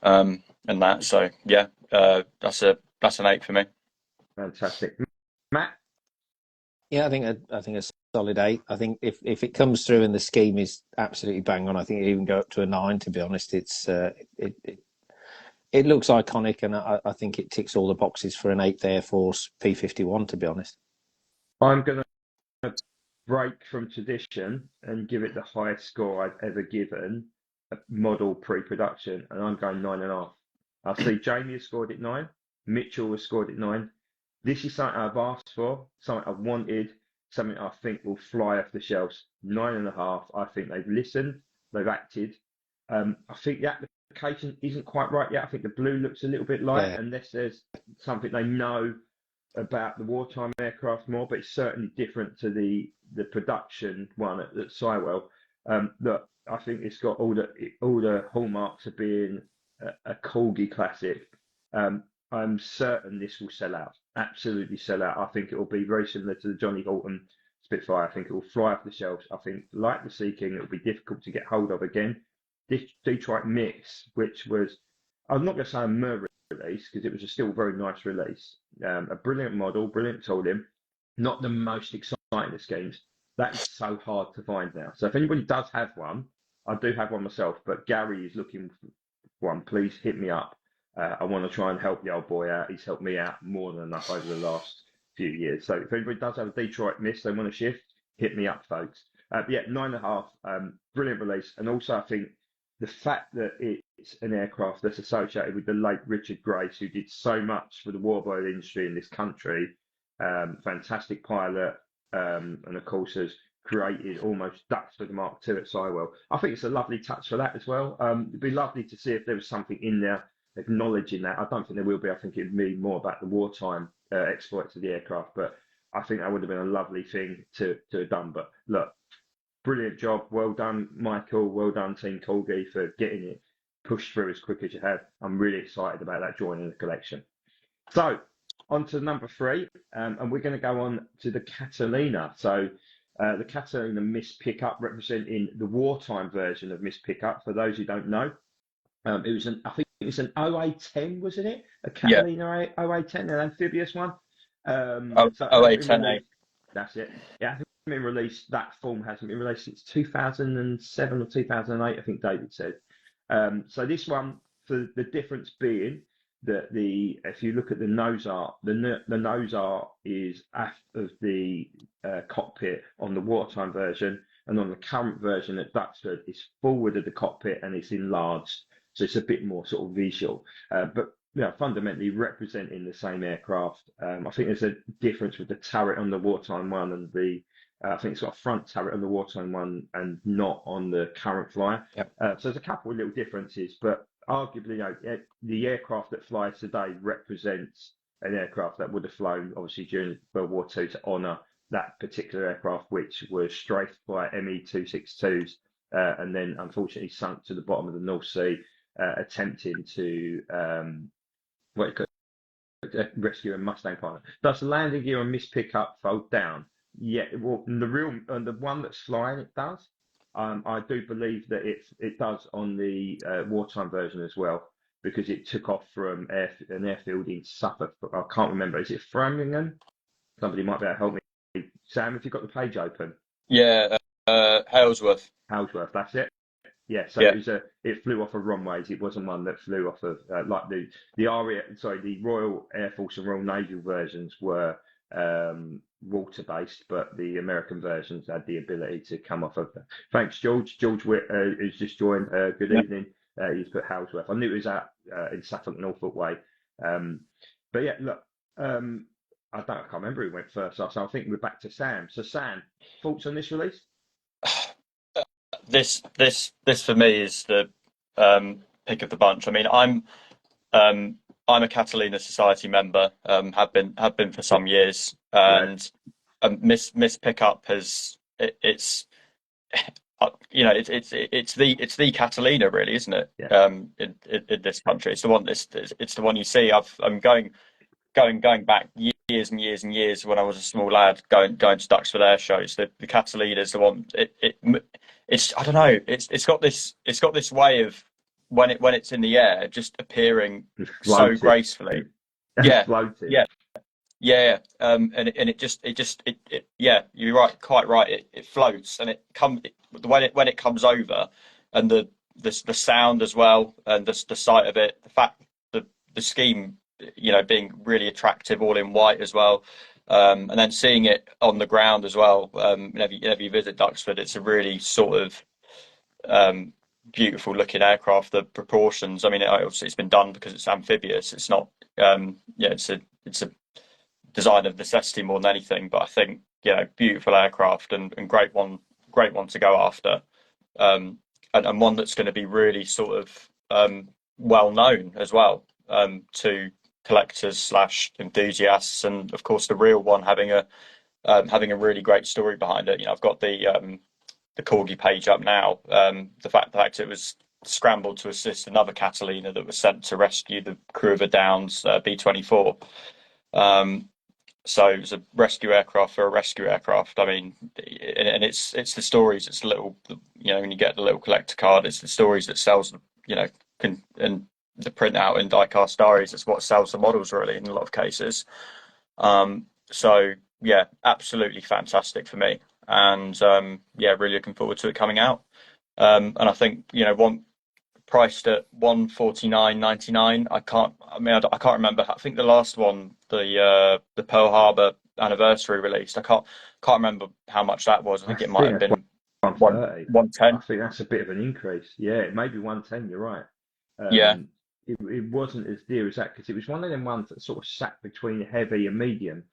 And that. So yeah, that's an 8 for me. Fantastic, Matt. Yeah, I think a solid 8. I think if it comes through and the scheme is absolutely bang on, I think it even go up to a 9. To be honest, it looks iconic, and I think it ticks all the boxes for an 8th Air Force P-51. To be honest, I'm going to break from tradition and give it the highest score I've ever given a model pre-production, and I'm going 9.5. I see Jamie has scored it 9. Mitchell has scored it 9. This is something I've asked for, something I've wanted, something I think will fly off the shelves. 9.5. I think they've listened, they've acted. I think the application isn't quite right yet. I think the blue looks a little bit light, unless there's something they know about the wartime aircraft more, but it's certainly different to the production one at Sywell. Look, I think it's got all the hallmarks of being a Corgi classic. I'm certain this will sell out, absolutely sell out. I think it will be very similar to the Johnny Horton Spitfire. I think it will fly off the shelves. I think, like the Sea King, it will be difficult to get hold of again. This Detroit Mix, which was, I'm not going to say a murder release because it was a still very nice release. A brilliant model, brilliant tooling. not the most exciting of schemes. That is so hard to find now. So if anybody does have one, I do have one myself, but Gary is looking for one. Please hit me up. I want to try and help the old boy out. He's helped me out more than enough over the last few years. So if anybody does have a Detroit Miss they want to shift, hit me up, folks. Yeah, 9.5, brilliant release. And also, I think the fact that it's an aircraft that's associated with the late Richard Grace, who did so much for the warbird industry in this country, fantastic pilot, and of course has created almost Duxford Mark II at Sywell. I think it's a lovely touch for that as well. It'd be lovely to see if there was something in there acknowledging that. I don't think there will be. I think it'd be more about the wartime exploits of the aircraft, but I think that would have been a lovely thing to have done. But look, brilliant job. Well done, Michael. Well done, Team Corgi, for getting it pushed through as quick as you have. I'm really excited about that joining the collection. So, on to number 3, and we're going to go on to the Catalina. So, the Catalina Miss Pickup, representing the wartime version of Miss Pickup. For those who don't know, it was I think it was an OA-10, wasn't it? A Catalina OA-10, an amphibious one. OA-10A. That's it. Yeah, it hasn't been released. That form hasn't been released since 2007 or 2008, I think David said. So this one, for the difference being that if you look at the nose art, the nose art is aft of the cockpit on the wartime version, and on the current version at Duxford, it's forward of the cockpit and it's enlarged, so it's a bit more sort of visual. But fundamentally representing the same aircraft. I think there's a difference with the turret on the wartime one and the I think it's got a front turret on the wartime one and not on the current flyer. Yep. So there's a couple of little differences, but arguably, the aircraft that flies today represents an aircraft that would have flown, obviously, during World War II to honour that particular aircraft, which was strafed by ME-262s and then unfortunately sunk to the bottom of the North Sea, attempting to rescue a Mustang pilot. Does the landing gear on Miss Pickup fold down? Yeah, well, the one that's flying, it does. I do believe that it does on the wartime version as well, because it took off from an airfield in Suffolk. I can't remember. Is it Framingham? Somebody might be able to help me. Sam, if you've got the page open. Yeah, Halesworth. Halesworth, that's it. Yeah, so Yeah. it flew off of runways. It wasn't one that flew off of like the Royal Air Force and Royal Naval versions were water based, but the American versions had the ability to come off of that. Thanks, George. George Witt, who's just joined. Good evening. He's put Halesworth. I knew it was out in Suffolk, Norfolk way. But yeah, look, I can't remember who went first. So I think we're back to Sam. So Sam, thoughts on this release? This for me is the pick of the bunch. I mean, I'm a Catalina Society member, have been for some years, and Miss Pickup it's it's the Catalina, really, isn't it? Yeah. In this country, it's the one. It's the one you see. I'm going back years and years and years when I was a small lad, going to Duxford Air shows. The Catalina is the one. It's I don't know. It's got this way of when it's in the air, just appearing so gracefully. Yeah, yeah. And yeah, you're right, quite right. It floats, and when it comes over, and the sound as well, and the sight of it, the fact the scheme, being really attractive, all in white as well. And then seeing it on the ground as well. Whenever you visit Duxford, it's a really sort of beautiful looking aircraft. The proportions, I mean, obviously it's been done because it's amphibious. It's not, it's a design of necessity more than anything. But I think, beautiful aircraft and great one to go after, and one that's going to be really sort of well known as well to collectors / enthusiasts, and of course the real one having a really great story behind it. I've got the Corgi page up now. The fact it was scrambled to assist another Catalina that was sent to rescue the crew of a Downs B-24. So it was a rescue aircraft for a rescue aircraft. I mean, and it's the stories. It's the little, when you get the little collector card, it's the stories that sells, and the printout in die-cast diaries is what sells the models, really, in a lot of cases. So yeah, absolutely fantastic for me. And yeah, really looking forward to it coming out. And I think, one priced at 149.99. I can't remember. I think the last one, the Pearl Harbor anniversary release, I can't remember how much that was. I I think it might think have that's been 130. I 110. think that's a bit of an increase. Yeah, it may be 110. You're right. Yeah, It wasn't as dear as that because it was one of them ones that sort of sat between heavy and medium.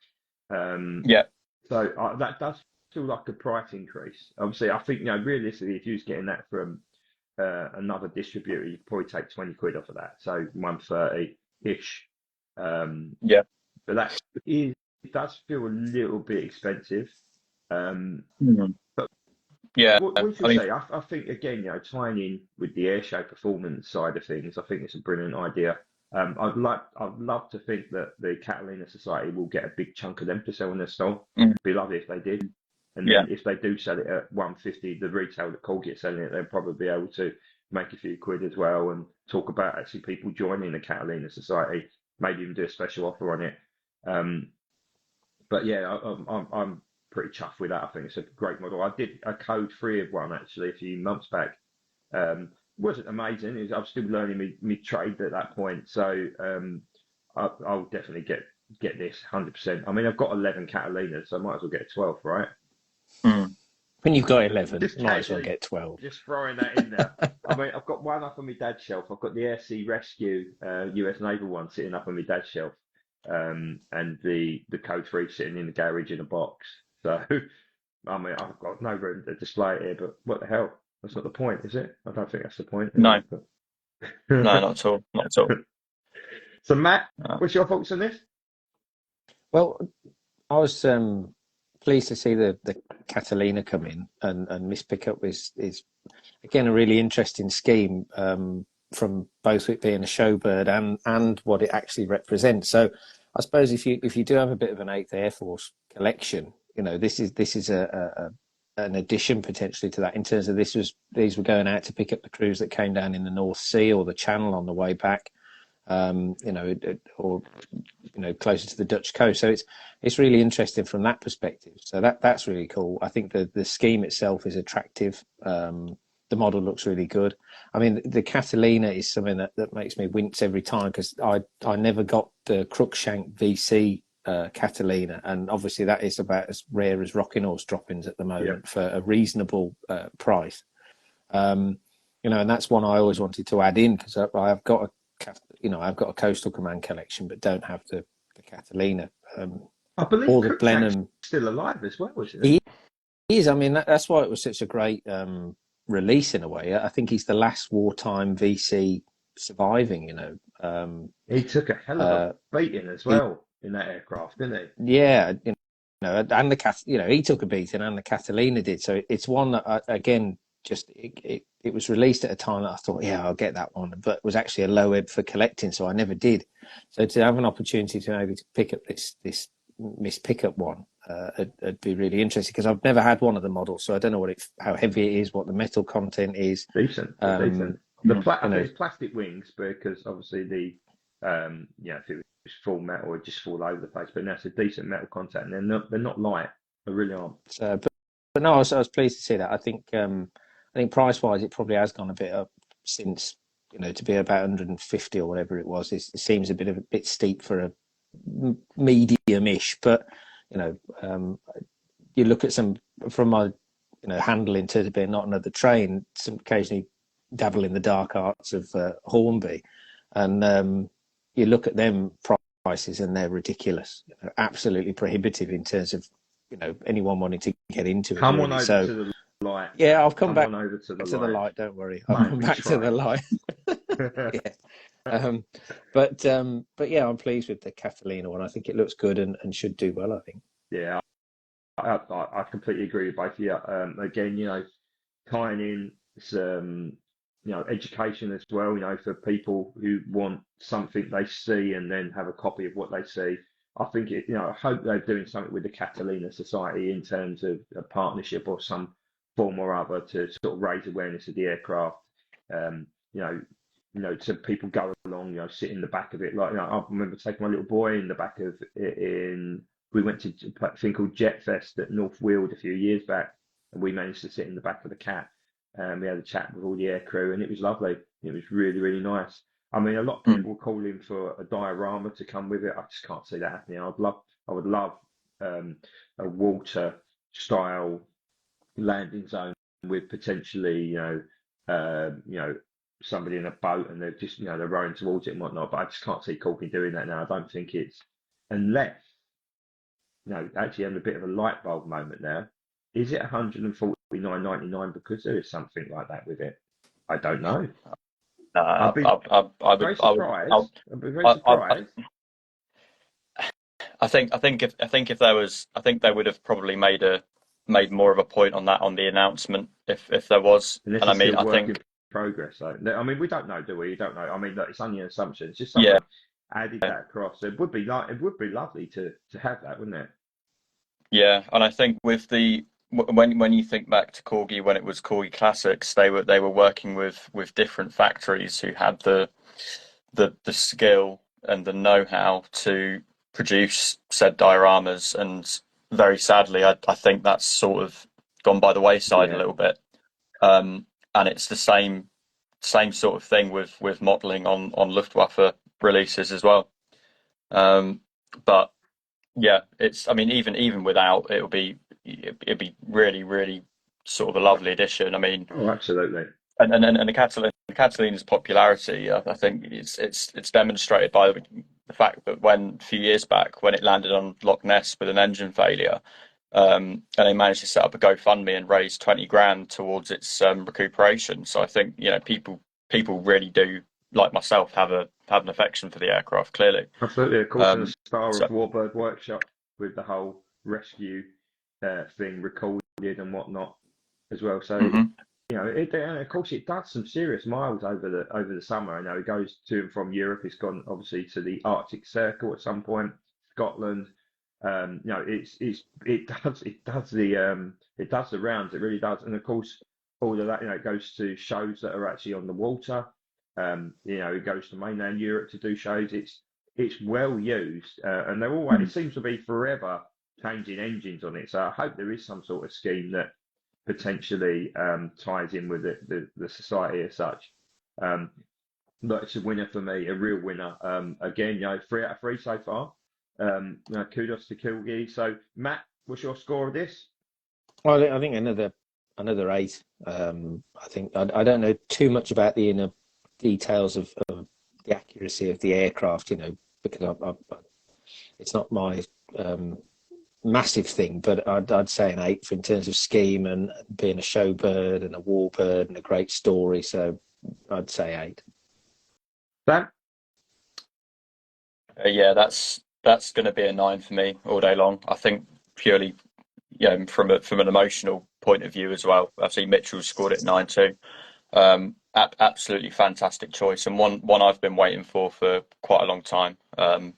Um, yeah, so that does feel like a price increase. Obviously, I think realistically, if you was getting that from another distributor, you'd probably take 20 quid off of that. So 130 ish. Um, yeah. but it does feel a little bit expensive. Um, Mhm. but Yeah. what we I should mean, say, I think again, tying in with the air show performance side of things, I think it's a brilliant idea. I'd love to think that the Catalina Society will get a big chunk of them to sell in their stall. mm, Be lovely if they did. And yeah, then if they do sell it at 150, the retail that Corgi are selling it, they'll probably be able to make a few quid as well and talk about actually people joining the Catalina Society, maybe even do a special offer on it. Um, but yeah, I'm pretty chuffed with that. I think it's a great model. I did a code 3 of one actually a few months back. Wasn't amazing. I'm still learning me trade at that point. So I'll definitely get this 100%. I mean, I've got 11 Catalinas, so I might as well get a 12th, right? mm, When you've got 11, Just you might as well casually, get 12. just throwing that in there. I mean, I've got one up on my dad's shelf. I've got the Air Sea Rescue US Naval one sitting up on my dad's shelf, and the Code 3 sitting in the garage in a box. So, I mean, I've got no room to display it here, but what the hell? That's not the point, is it? I don't think that's the point no, anyway. But... no, not at all, not at all. So, Matt, Uh, what's your thoughts on this? Well, I was pleased to see the Catalina come in, and Miss Pickup is again a really interesting scheme from both it being a showbird and what it actually represents. So I suppose if you do have a bit of an Eighth Air Force collection, this is an addition potentially to that in terms of these were going out to pick up the crews that came down in the North Sea or the Channel on the way back, or closer to the Dutch coast. So it's really interesting from that perspective. So that's really cool. I think the scheme itself is attractive. The model looks really good. I mean, the Catalina is something that makes me wince every time because I never got the Crookshank VC Catalina, and obviously that is about as rare as rocking horse droppings at the Yeah, moment for a reasonable price. And that's one I always wanted to add in because I've got I've got a Coastal Command collection, but don't have the Catalina. I believe Or the Cruikshank's Blenheim. still alive as well, isn't he? He is. I mean, that's why it was such a great release in a way. I think he's the last wartime VC surviving. He took a hell of a Uh, beating as he, well in that aircraft, didn't yeah, and the he took a beating, and the Catalina did. So it's one that again, just it was released at a time that I thought, yeah, I'll get that one, but it was actually a low ebb for collecting, so I never did. So to have an opportunity to maybe to pick up this Miss Pickup one, it'd be really interesting because I've never had one of the models, so I don't know how heavy it is, what the metal content is. he? Decent, decent. mm, I think it's plastic wings because obviously if it was full metal, it'd just fall over the place. But that's a decent metal content, and they're not light. They really aren't. So, but no, I was pleased to see that. I think price wise, it probably has gone a bit up since to be about 150 or whatever it was. It seems a bit steep for a medium-ish, but you look at some from my handling to being not another train, some occasionally dabble in the dark arts of Hornby, and you look at them prices and they're ridiculous, absolutely prohibitive in terms of anyone wanting to get into it Come on really. over So to the light, yeah, Matt. I've come Come back on over to the to the light. light. Don't worry, I'll Mate, come we back to the try. light. Yeah, but yeah, I'm pleased with the Catalina one. I think it looks good and should do well. I think. Yeah, I completely agree with both of you. Again, tying in some, education as well, for people who want something they see and then have a copy of what they see. I think I hope they're doing something with the Catalina Society in terms of a partnership or some form or other to sort of raise awareness of the aircraft. Um, you know, so people go along, sit in the back of it. Like, I remember taking my little boy in the back of it in we went to a thing called Jet Fest at North Weald a few years back, and we managed to sit in the back of the Cat, and we had a chat with all the air crew, and it was lovely. It was really, really nice. I mean, a lot of people were calling for a diorama to come with it. I just can't see that happening. I would love a water style landing zone with potentially, somebody in a boat and they're just, they're rowing towards it and whatnot. But I just can't see Corgi doing that now. I don't think it's, unless, actually having a bit of a light bulb moment now. Is it 149.99 because there is something like that with it? I don't know. I'd be very surprised. I'd be very surprised. I think if there was, I think they would have probably made more of a point on that on the announcement if there was. And I mean, I think in progress. So, I mean, we don't know, do we? You don't know. I mean, it's only an assumption. It's just someone added that across. It would be lovely to have that, wouldn't it? Yeah, and I think with the when you think back to Corgi when it was Corgi Classics, they were working with different factories who had the skill and the know-how to produce said dioramas, and very sadly, I think that's sort of gone by the wayside a little bit. And it's the same sort of thing with modelling on Luftwaffe releases as well. But yeah, it's, I mean, even without, it'd be really, really sort of a lovely addition. I mean, absolutely. And the Catalina's popularity, I think it's demonstrated by the fact that a few years back when it landed on Loch Ness with an engine failure, and they managed to set up a GoFundMe and raise 20 grand towards its recuperation. So I think people really do, like myself, have an affection for the aircraft. Clearly, absolutely. Of course, and the star of Warbird Workshop with the whole rescue thing recorded and whatnot as well. So. And of course, it does some serious miles over the summer. I know it goes to and from Europe. It's gone obviously to the Arctic Circle at some point, Scotland. It does the rounds. It really does. And of course, all of that, it goes to shows that are actually on the water. It goes to mainland Europe to do shows. It's well used, and they're always. It seems to be forever changing engines on it. So I hope there is some sort of scheme that potentially ties in with the society as such. But it's a winner for me, a real winner. Again, 3 out of 3 so far. Kudos to Corgi. So Matt, what's your score of this? Well, I think another 8. I think I don't know too much about the inner details of the accuracy of the aircraft, because it's not my massive thing, but I'd say an 8 in terms of scheme and being a showbird and a warbird and a great story. So I'd say 8. Sam? Yeah, that's going to be a 9 for me all day long. I think purely, from an emotional point of view as well. I see Mitchell scored it 9 too. Absolutely fantastic choice, and one I've been waiting for quite a long time.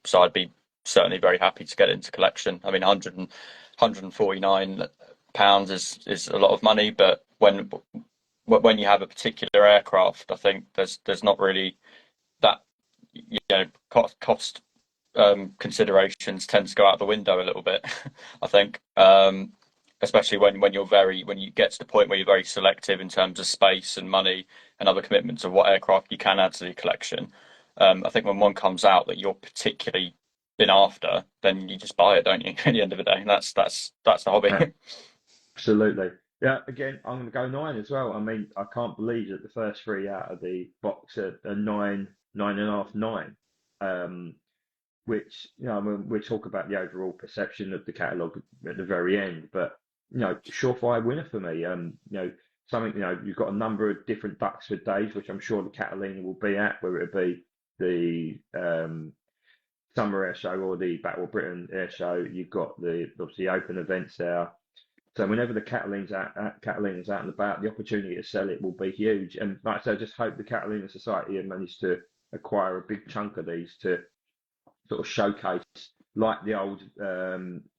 So I'd be certainly very happy to get it into collection. I mean, 149 pounds is a lot of money, but when you have a particular aircraft, I think there's not really that, cost considerations tend to go out the window a little bit. I think, especially when you get to the point where you're very selective in terms of space and money and other commitments of what aircraft you can add to the collection. I think when one comes out that you're particularly been after, then you just buy it, don't you? At the end of the day, and that's the hobby. Absolutely. Yeah. Again, I'm going to go 9 as well. I mean, I can't believe that the first 3 out of the box are 9, 9.5, 9. Which I mean, we talk about the overall perception of the catalogue at the very end, but surefire winner for me. Something you've got a number of different Duxford days, which I'm sure the Catalina will be at, whether it be the Summer Air Show or the Battle of Britain Air Show. You've got obviously open events there. So whenever the Catalina's out and about, the opportunity to sell it will be huge. And like I said, I just hope the Catalina Society have managed to acquire a big chunk of these to sort of showcase, like the old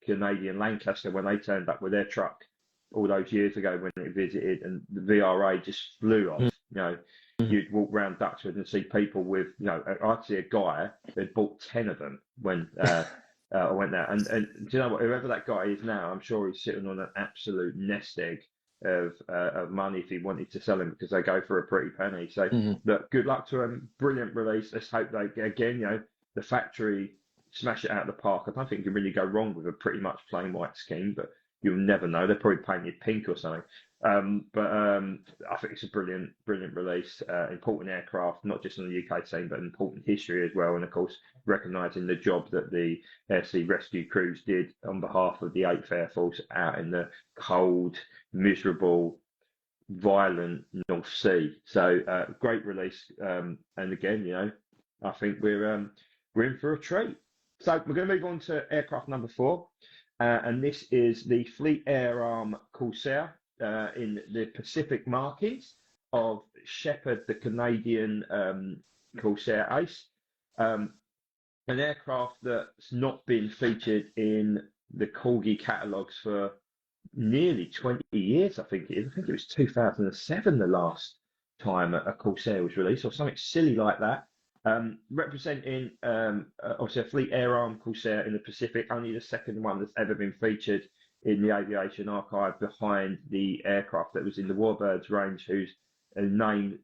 Canadian Lancaster when they turned up with their truck all those years ago when it visited, and the VRA just flew off. You'd walk around Duxford and see people with, I'd see a guy that bought 10 of them when I went there, and do you know what? Whoever that guy is now, I'm sure he's sitting on an absolute nest egg of money if he wanted to sell them, because they go for a pretty penny. So look, good luck to him. Brilliant release. Let's hope they again, the factory smash it out of the park. I don't think you can really go wrong with a pretty much plain white scheme, but you'll never know. They're probably painted pink or something. But I think it's a brilliant release. Important aircraft, not just on the UK scene, but important history as well. And of course, recognising the job that the Air Sea Rescue crews did on behalf of the 8th Air Force out in the cold, miserable, violent North Sea. So great release. And again, I think we're in for a treat. So we're going to move on to aircraft number 4. And this is the Fleet Air Arm Corsair in the Pacific markings of Shepherd, the Canadian Corsair Ace. An aircraft that's not been featured in the Corgi catalogues for nearly 20 years, I think it is. I think it was 2007 the last time a Corsair was released, or something silly like that. Representing obviously a Fleet Air Arm Corsair in the Pacific, only the second one that's ever been featured in the aviation archive, behind the aircraft that was in the Warbirds range, whose name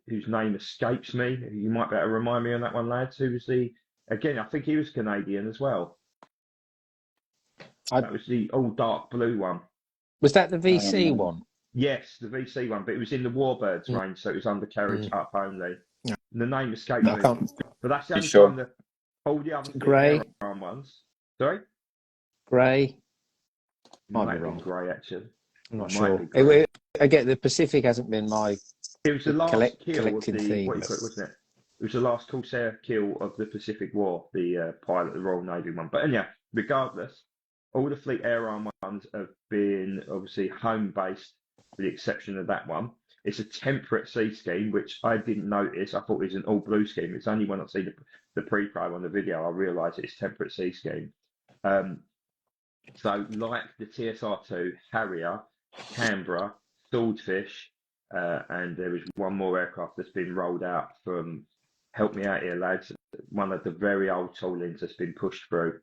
escapes me. You might better remind me on that one, lads. Who was again, I think he was Canadian as well. That was the all dark blue one. Was that the VC one? Yes, the VC one, but it was in the Warbirds range, so it was undercarriage up only. Yeah. The name escapes me. But that's the only time that all the other Grey Arm ones. Sorry? Grey. Might be wrong. Grey, actually. I'm not sure. Again, the Pacific hasn't been my It was the last kill of the theme, what you call it, wasn't it? It was the last Corsair kill of the Pacific War, the pilot, the Royal Navy one. But anyhow, regardless, all the Fleet Air Arm ones have been obviously home based, with the exception of that one. It's a temperate sea scheme, which I didn't notice. I thought it was an all blue scheme. It's only when I see the pre-pro on the video I realise it's temperate sea scheme. So like the TSR2, Harrier, Canberra, Swordfish, and there was one more aircraft that's been rolled out from, help me out here lads, one of the very old toolings that's been pushed through.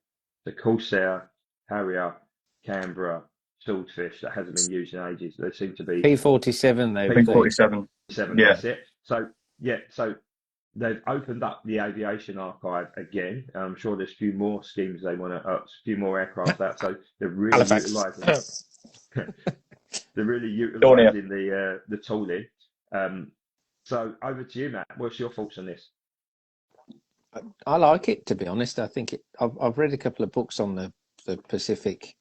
The Corsair, Harrier, Canberra, Swordfish, that hasn't been used in ages. There seem to be P47 though. P47. Yeah. That's it. So they've opened up the aviation archive again. I'm sure there's a few more schemes they want to, a few more aircraft out. So they're really utilising. They're really utilising the tooling. So over to you, Matt. What's your thoughts on this? I like it, to be honest. I think I've read a couple of books on the Pacific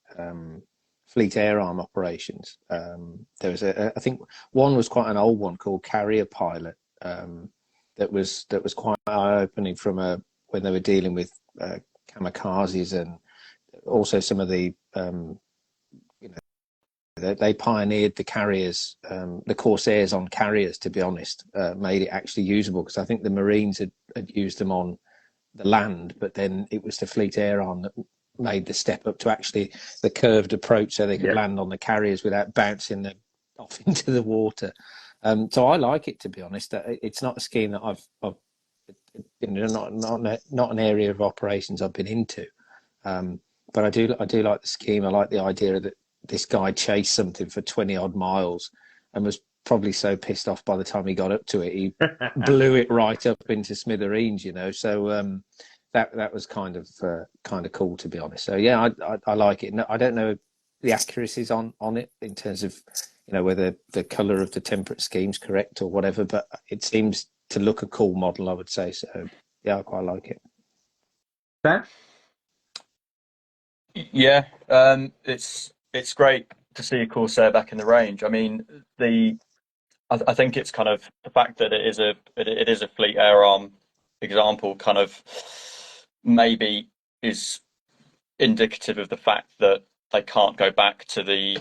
Fleet Air Arm operations. There was I think one was quite an old one called Carrier Pilot. That was quite eye-opening from when they were dealing with kamikazes, and also some of the they pioneered the carriers, the Corsairs on carriers, to be honest, made it actually usable, because I think the Marines had used them on the land, but then it was the Fleet Air Arm that made the step up to actually the curved approach, so they could land on the carriers without bouncing off into the water. So I like it, to be honest. It's not a scheme that I've not an area of operations I've been into, but I do like the scheme. I like the idea that this guy chased something for 20 odd miles and was probably so pissed off by the time he got up to it, he blew it right up into smithereens. So that was kind of cool, to be honest. So yeah, I like it. I don't know the accuracies on it in terms of whether the colour of the temperate scheme's correct or whatever, but it seems to look a cool model, I would say. So yeah, I quite like it. Dan? Yeah, it's great to see a Corsair back in the range. I mean, I think it's kind of the fact that it is a Fleet Air Arm example, kind of maybe is indicative of the fact that they can't go back to the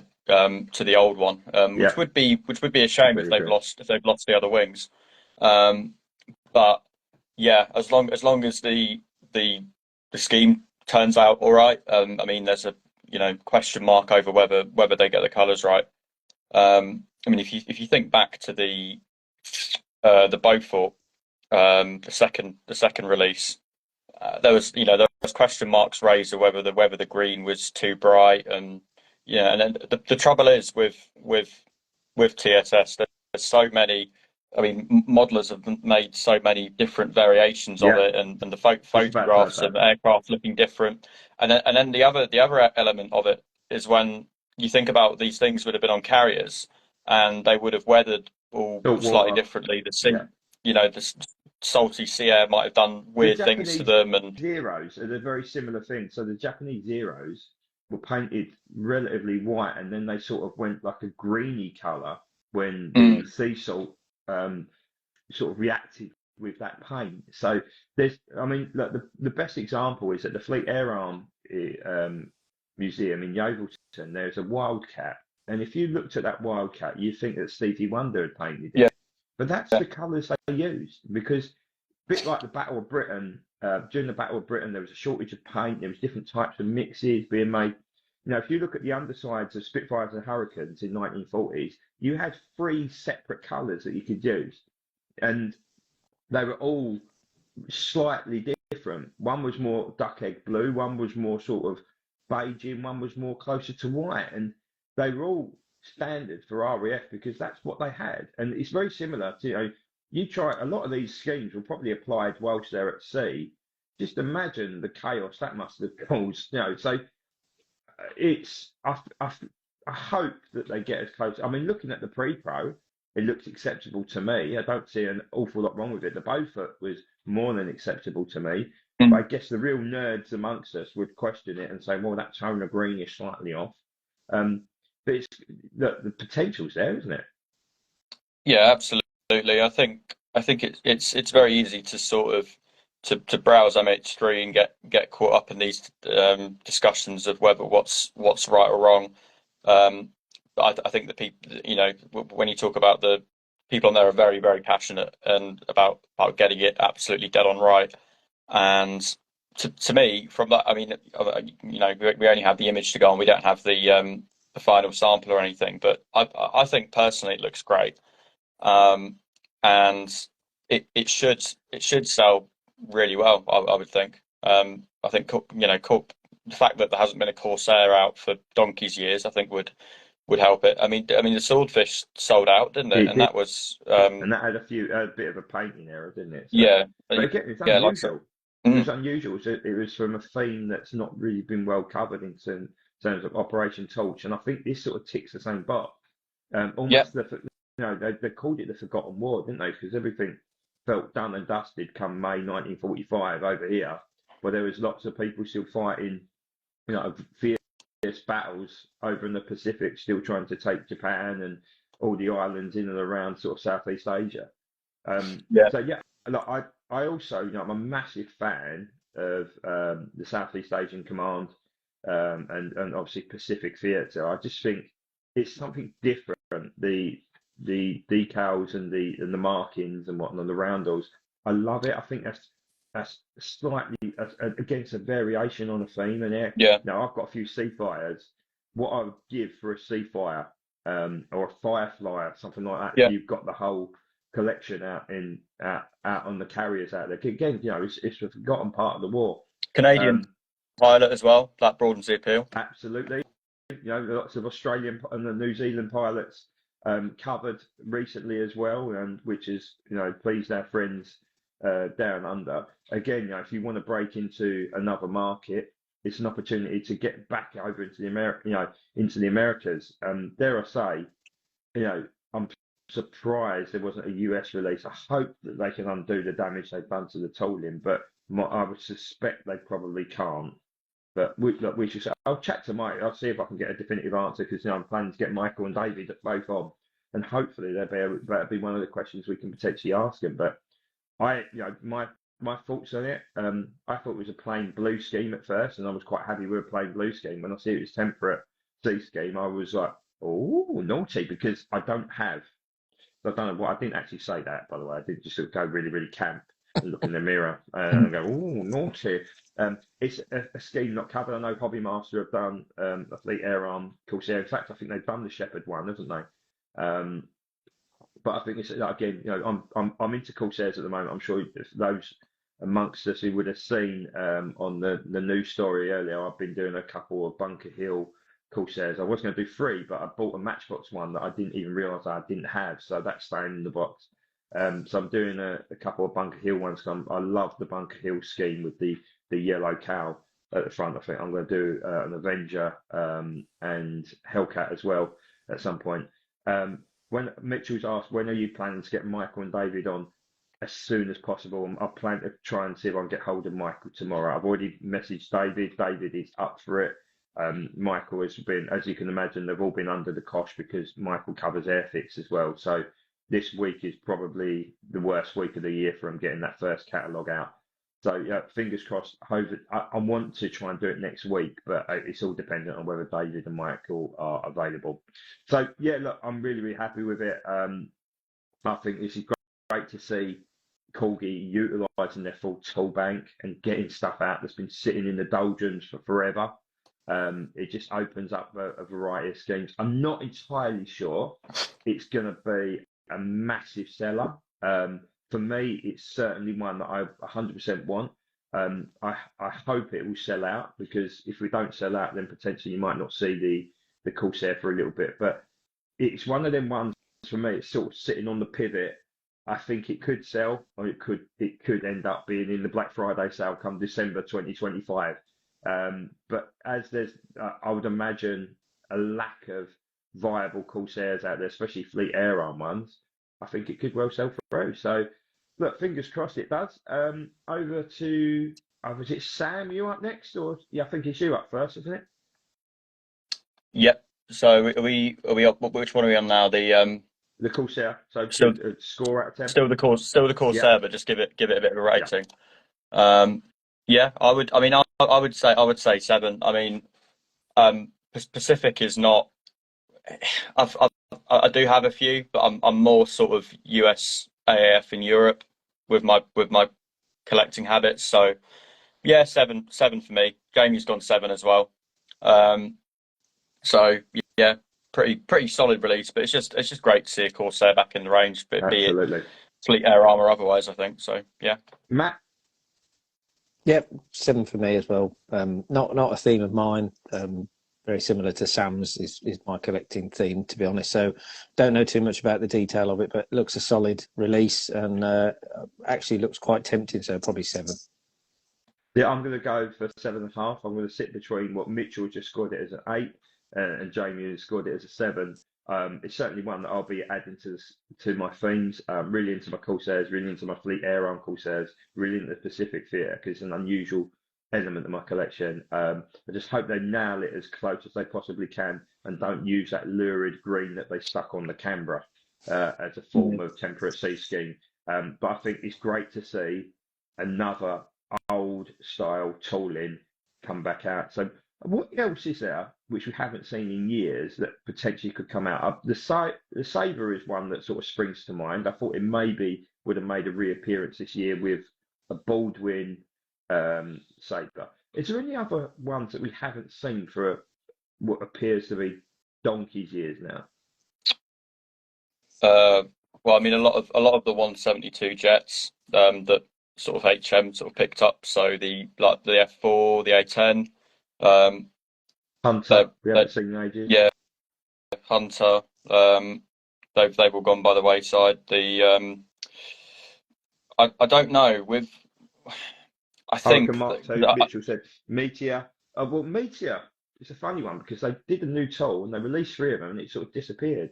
old one, which would be a shame if they've lost the other wings. But yeah, as long as the scheme turns out all right. I mean, there's a question mark over whether they get the colours right. I mean, if you think back to the Beaufort, the second release, there was question marks raised of whether the green was too bright, and yeah, and then the trouble is with TSS, there's so many. I mean, modelers have made so many different variations of Yeah, it, and the just about to add photographs of that. aircraft looking different, and then the other element of it is when you think about these things would have been on carriers, and they would have weathered all Salt slightly water. differently. The sea, Yeah. the salty sea air might have done The weird things to Japanese them, and Zeros are a very similar thing. So the Japanese Zeros were painted relatively white, and then they sort of went like a greeny color when the mm, sea salt um, sort of reacted with that paint. So I mean, look, the best example is at the Fleet Air Arm Museum in Yeovilton. There's a Wildcat, and if you looked at that Wildcat, you'd think that Stevie Wonder had painted yeah, it. But that's the colours they used because, bit like the Battle of Britain, during the Battle of Britain, there was a shortage of paint. There was different types of mixes being made. If you look at the undersides of Spitfires and Hurricanes in 1940s, you had three separate colours that you could use, and they were all slightly different. One was more duck egg blue, one was more sort of beige, and one was more closer to white, and they were all standard for RAF because that's what they had. And it's very similar to, you try a lot of these schemes were probably applied whilst they're at sea. Just imagine the chaos that must have caused. So it's I hope that they get as close. I mean, looking at the pre-pro, it looks acceptable to me. I don't see an awful lot wrong with it. The Beaufort was more than acceptable to me. But I mm, guess the real nerds amongst us would question it and say, well, that tone of green is slightly off. Um, but the potential's there, isn't it? yeah, absolutely. I think it's very easy to sort of to browse MH3 and get caught up in these discussions of whether what's right or wrong. Um, but I think the people, when you talk about the people on there are very, very passionate and about getting it absolutely dead on right. And to me, from that, I mean, we only have the image to go on. We don't have the final sample or anything. But I think personally, it looks great. Um, and it should sell really well. I would think. I think the fact that there hasn't been a Corsair out for donkey's years, I think would help it. I mean, the Swordfish sold out, didn't it? It And did, that was and that had a bit of a painting error, didn't it? So, yeah, but again, it's yeah, like so. unusual. It was Mm, unusual. So it was from a theme that's not really been well covered in terms of Operation Torch, and I think this sort of ticks the same box. yeah, Almost they called it the Forgotten War, didn't they? Because everything felt done and dusted come May 1945 over here, where there was lots of people still fighting, fierce battles over in the Pacific, still trying to take Japan and all the islands in and around sort of Southeast Asia. yeah, So yeah, look, I also, I'm a massive fan of the Southeast Asian Command, and obviously Pacific Theatre. I just think it's something different. The decals and the markings and whatnot, the roundels. I love it. I think that's slightly against a variation on a theme. And there, yeah, now I've got a few sea fighters. What I would give for a sea fire, or a firefly or something like that, if yeah. you've got the whole collection out on the carriers out there. Again, it's a forgotten part of the war. Canadian Um, pilot as well. That broadens the appeal. Absolutely. Lots of Australian and the New Zealand pilots covered recently as well, and which is pleased our friends down under. Again, if you want to break into another market, it's an opportunity to get back over into into the Americas. Dare I say, I'm surprised there wasn't a US release. I hope that they can undo the damage they've done to the tooling, but I would suspect they probably can't. But we should say, I'll chat to Mike. I'll see if I can get a definitive answer because I'm planning to get Michael and David both on, and hopefully that'll be one of the questions we can potentially ask him. But my thoughts on it. I thought it was a plain blue scheme at first, and I was quite happy with a plain blue scheme. When I see it was temperate sea scheme, I was like, oh, naughty, because I don't know what I didn't actually say that, by the way. I did just sort of go really, really camp and look in the mirror and go, oh, naughty. It's a scheme not covered. I know Hobby Master have done a Fleet Air Arm Corsair. In fact, I think they've done the Shepherd one, haven't they? But I think it's again, I'm into Corsairs at the moment. I'm sure if those amongst us who would have seen on the news story earlier, I've been doing a couple of Bunker Hill Corsairs. I was going to do 3, but I bought a Matchbox one that I didn't even realise I didn't have, so that's staying in the box. So I'm doing a couple of Bunker Hill ones. I love the Bunker Hill scheme with the yellow cow at the front. I think I'm going to do an Avenger and Hellcat as well at some point. When Mitchell's asked, when are you planning to get Michael and David on? As soon as possible. I plan to try and see if I can get hold of Michael tomorrow. I've already messaged David. David is up for it. Michael has been, as you can imagine, they've all been under the cosh because Michael covers Airfix as well. So this week is probably the worst week of the year for him getting that first catalogue out. So yeah, fingers crossed. I want to try and do it next week, but it's all dependent on whether David and Michael are available. So yeah, look, I'm really, really happy with it. I think this is great to see Corgi utilising their full tool bank and getting stuff out that's been sitting in the doldrums for forever. It just opens up a variety of schemes. I'm not entirely sure it's going to be a massive seller. For me, it's certainly one that I 100% want. I hope it will sell out, because if we don't sell out, then potentially you might not see the Corsair for a little bit. But it's one of them ones for me. It's sort of sitting on the pivot. I think it could sell, or it could end up being in the Black Friday sale come December 2025. But as there's, I would imagine, a lack of viable Corsairs out there, especially fleet Air Arm ones, I think it could well sell through. So, look, fingers crossed it does. Over to, is it Sam, you up next? Or yeah, I think it's you up first, isn't it? Yep. So are we up? Which one are we on now? The Corsair. So Still, score out of 10. still the Corsair, Yeah. but just give it a bit of a rating. Yeah, I would. I mean, I would say 7. I mean, Pacific is not. I do have a few, but I'm more sort of US AAF in Europe with my collecting habits. So yeah, 7 for me. Jamie's gone 7 as well. So yeah, pretty solid release. But it's just great to see a Corsair back in the range, be Absolutely. it fleet Air Arm or otherwise. I think so. Yeah. Matt. Yep, 7 for me as well. Not a theme of mine. Very similar to Sam's is my collecting theme, to be honest. So don't know too much about the detail of it, but it looks a solid release and actually looks quite tempting. So probably 7. Yeah, I'm going to go for 7.5. I'm going to sit between what Mitchell just scored it as an 8 and Jamie has scored it as a 7. It's certainly one that I'll be adding to my themes. Really into my Corsairs, really into my fleet Air Arm Corsairs, really into the Pacific Theatre, because it's an unusual element of my collection. I just hope they nail it as close as they possibly can and don't use that lurid green that they stuck on the Canberra as a form of temperate sea scheme. But I think it's great to see another old style tooling come back out. So what else is there which we haven't seen in years that potentially could come out? The Sabre is one that sort of springs to mind. I thought it maybe would have made a reappearance this year with a Baldwin Sabre. Is there any other ones that we haven't seen for what appears to be donkey's years now? Well, I mean, a lot of the 172 jets that sort of HM sort of picked up. So the F4, the A10, Hunter, we haven't seen in ages. Yeah, Hunter. They've all gone by the wayside. I don't know. I think Mitchell said Meteor. Well, Meteor is a funny one because they did a new tool and they released 3 of them and it sort of disappeared.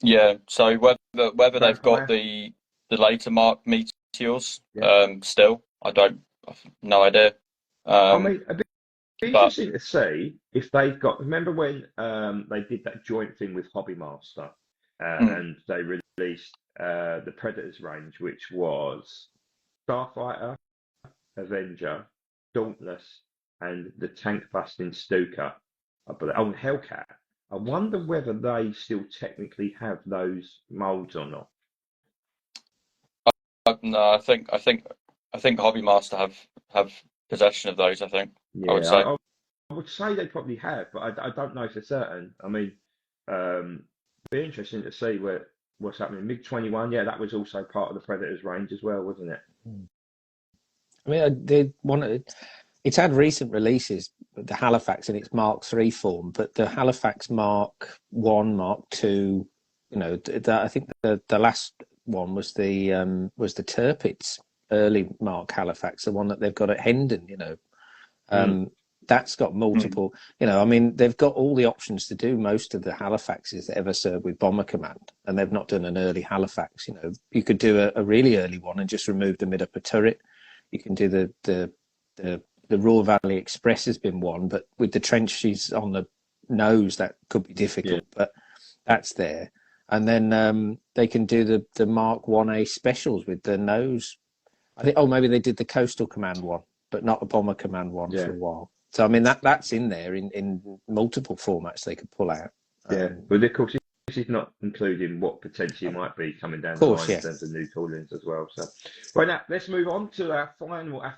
Yeah, so whether they've got the later Mark Meteors still, I've no idea. I mean, it'd be interesting to see if they've got. Remember when they did that joint thing with Hobby Master and they released the Predators range, which was Starfighter, Avenger, Dauntless, and the tank busting Stuka. On Hellcat. I wonder whether they still technically have those molds or not. No, I think Hobby Master have possession of those. I think. Yeah, I would say they probably have, but I don't know for certain. I mean, be interesting to see what's happening. MiG-21, yeah, that was also part of the Predators range as well, wasn't it? I mean, they wanted. It's had recent releases, the Halifax in its Mark III form, but the Halifax Mark One, Mark Two, I think the last one was the Tirpitz early Mark Halifax, the one that they've got at Hendon. That's got multiple. I mean, they've got all the options to do most of the Halifaxes that ever served with Bomber Command, and they've not done an early Halifax. You could do a really early one and just remove the mid-upper turret. You can do the Roar Valley Express has been one, but with the trenches on the nose, that could be difficult. Yeah. But that's there, and then they can do the Mark 1A specials with the nose. I think. Oh, maybe they did the Coastal Command one, but not a Bomber Command one for a while. So I mean that's in there in multiple formats they could pull out. But of course this is not including what potentially might be coming down the line in terms of new toolings as well. So right now let's move on to our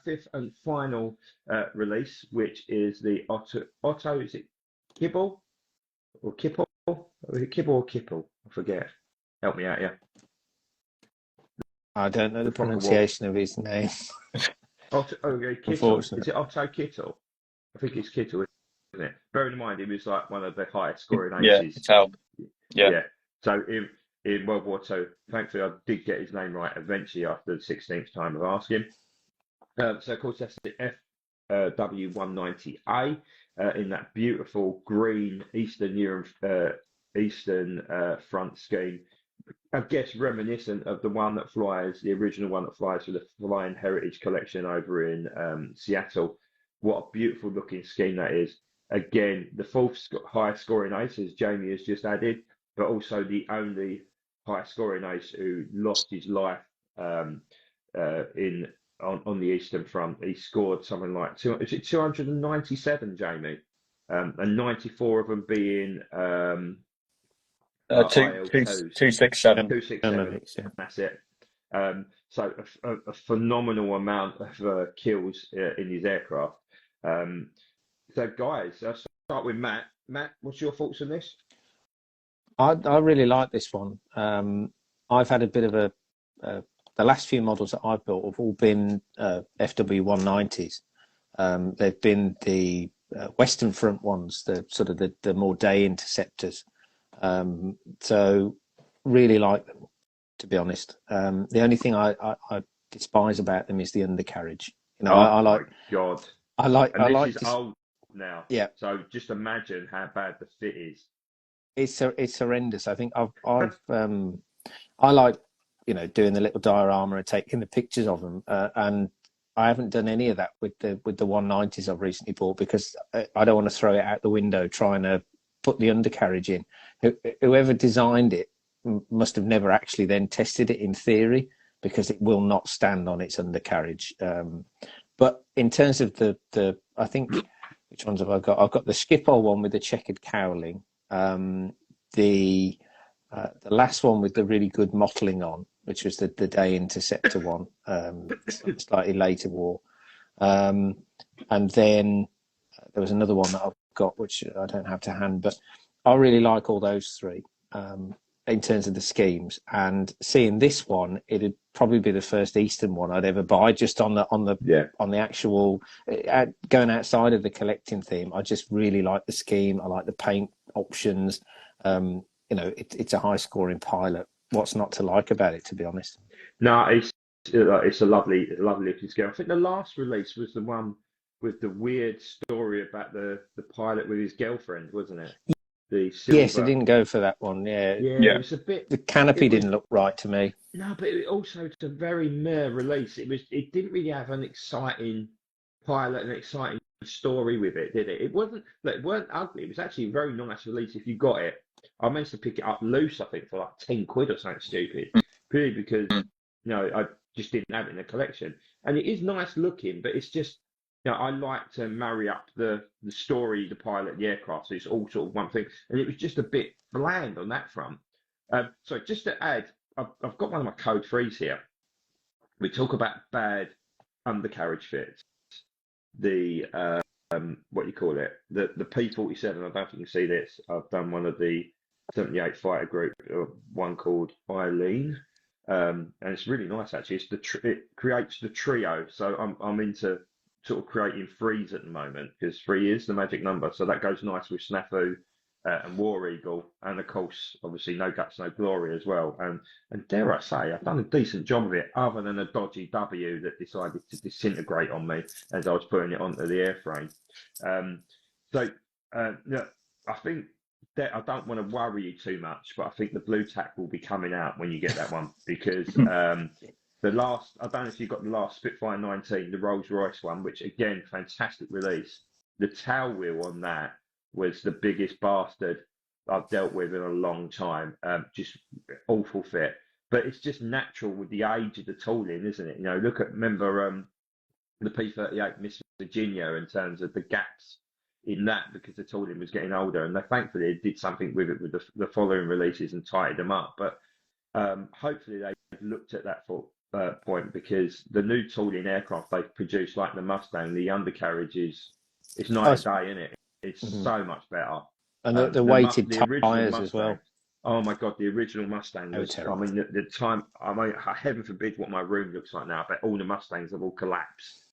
fifth and final release, which is the Otto. Is it Kibble or Kipple? Is it Kibble or Kipple? I forget. Help me out, yeah. I don't know the pronunciation of his name. Kittle. Is it Otto Kittle? I think it's Kittle, isn't it? Bearing in mind, he was like one of the highest scoring aces. Yeah. So in World War II, thankfully, I did get his name right eventually after the 16th time of asking. So, of course, that's the FW190A in that beautiful green Eastern front scheme. I guess reminiscent of the original one that flies for the Flying Heritage Collection over in Seattle. What a beautiful looking scheme that is. Again, the fourth highest scoring ace, as Jamie has just added, but also the only highest scoring ace who lost his life on the Eastern Front. He scored something like 297, Jamie, and 94 of them being 267. 267. That's it. So a phenomenal amount of kills in his aircraft. So guys, let's start with Matt. Matt, what's your thoughts on this? I really like this one. I've had a bit of the last few models that I've built have all been FW190s. They've been the Western Front ones, the sort of the more day interceptors. So really like them, to be honest. The only thing I despise about them is the undercarriage. I like. My God. I like. And I this like. is old now. Yeah. So just imagine how bad the fit is. It's horrendous. I think I like doing the little diorama and taking the pictures of them, and I haven't done any of that with the 190s I've recently bought because I don't want to throw it out the window trying to put the undercarriage in. Whoever designed it must have never actually then tested it in theory because it will not stand on its undercarriage. But in terms of the I think, which ones have I got? I've got the Schiphol one with the checkered cowling, the last one with the really good mottling on, which was the Day Interceptor one, slightly later war, and then there was another one that I've got which I don't have to hand, but I really like all those three in terms of the schemes. And seeing this one, it'd probably be the first Eastern one I'd ever buy, just on the actual going outside of the collecting theme. I just really like the scheme. I like the paint options. It's a high scoring pilot. What's not to like about it, to be honest? No, it's a lovely looking scheme. I think the last release was the one with the weird story about the pilot with his girlfriend, wasn't it? The silver. Yes, I didn't go for that one. Yeah. It was a bit. The canopy didn't look right to me. No, but it's a very mere release. It didn't really have an exciting pilot, an exciting story with it, did it? It weren't ugly. It was actually a very nice release if you got it. I managed to pick it up loose, I think, for like 10 quid or something stupid, purely because I just didn't have it in the collection. And it is nice looking, but it's just. I like to marry up the story, the pilot, the aircraft. So it's all sort of one thing. And it was just a bit bland on that front. So just to add, I've got one of my code 3s here. We talk about bad undercarriage fits. The, what you call it? The P-47, I don't think you can see this. I've done one of the 78 fighter group, one called Eileen. and it's really nice actually. It creates the trio, so I'm into sort of creating threes at the moment because three is the magic number, so that goes nice with Snafu and War Eagle, and of course, obviously, No Guts, No Glory as well. And dare I say, I've done a decent job of it, other than a dodgy W that decided to disintegrate on me as I was putting it onto the airframe. So, look, I think that I don't want to worry you too much, but I think the blue tack will be coming out when you get that one because the last, I don't know if you got the last Spitfire 19, the Rolls Royce one, which again, fantastic release. The tail wheel on that was the biggest bastard I've dealt with in a long time. Just awful fit, but it's just natural with the age of the tooling, isn't it? You know, remember the P38 Miss Virginia in terms of the gaps in that because the tooling was getting older, and they thankfully did something with it with the following releases and tightened them up. But hopefully they've looked at that point because the new tooling aircraft they've produced, like the Mustang, the undercarriage it's night and day, isn't it? It's so much better. And the weighted the original tyres Mustang, as well. Oh my God, the original Mustang They were was, I terrible. mean, the time, I mean, heaven forbid what my room looks like now, but all the Mustangs have all collapsed.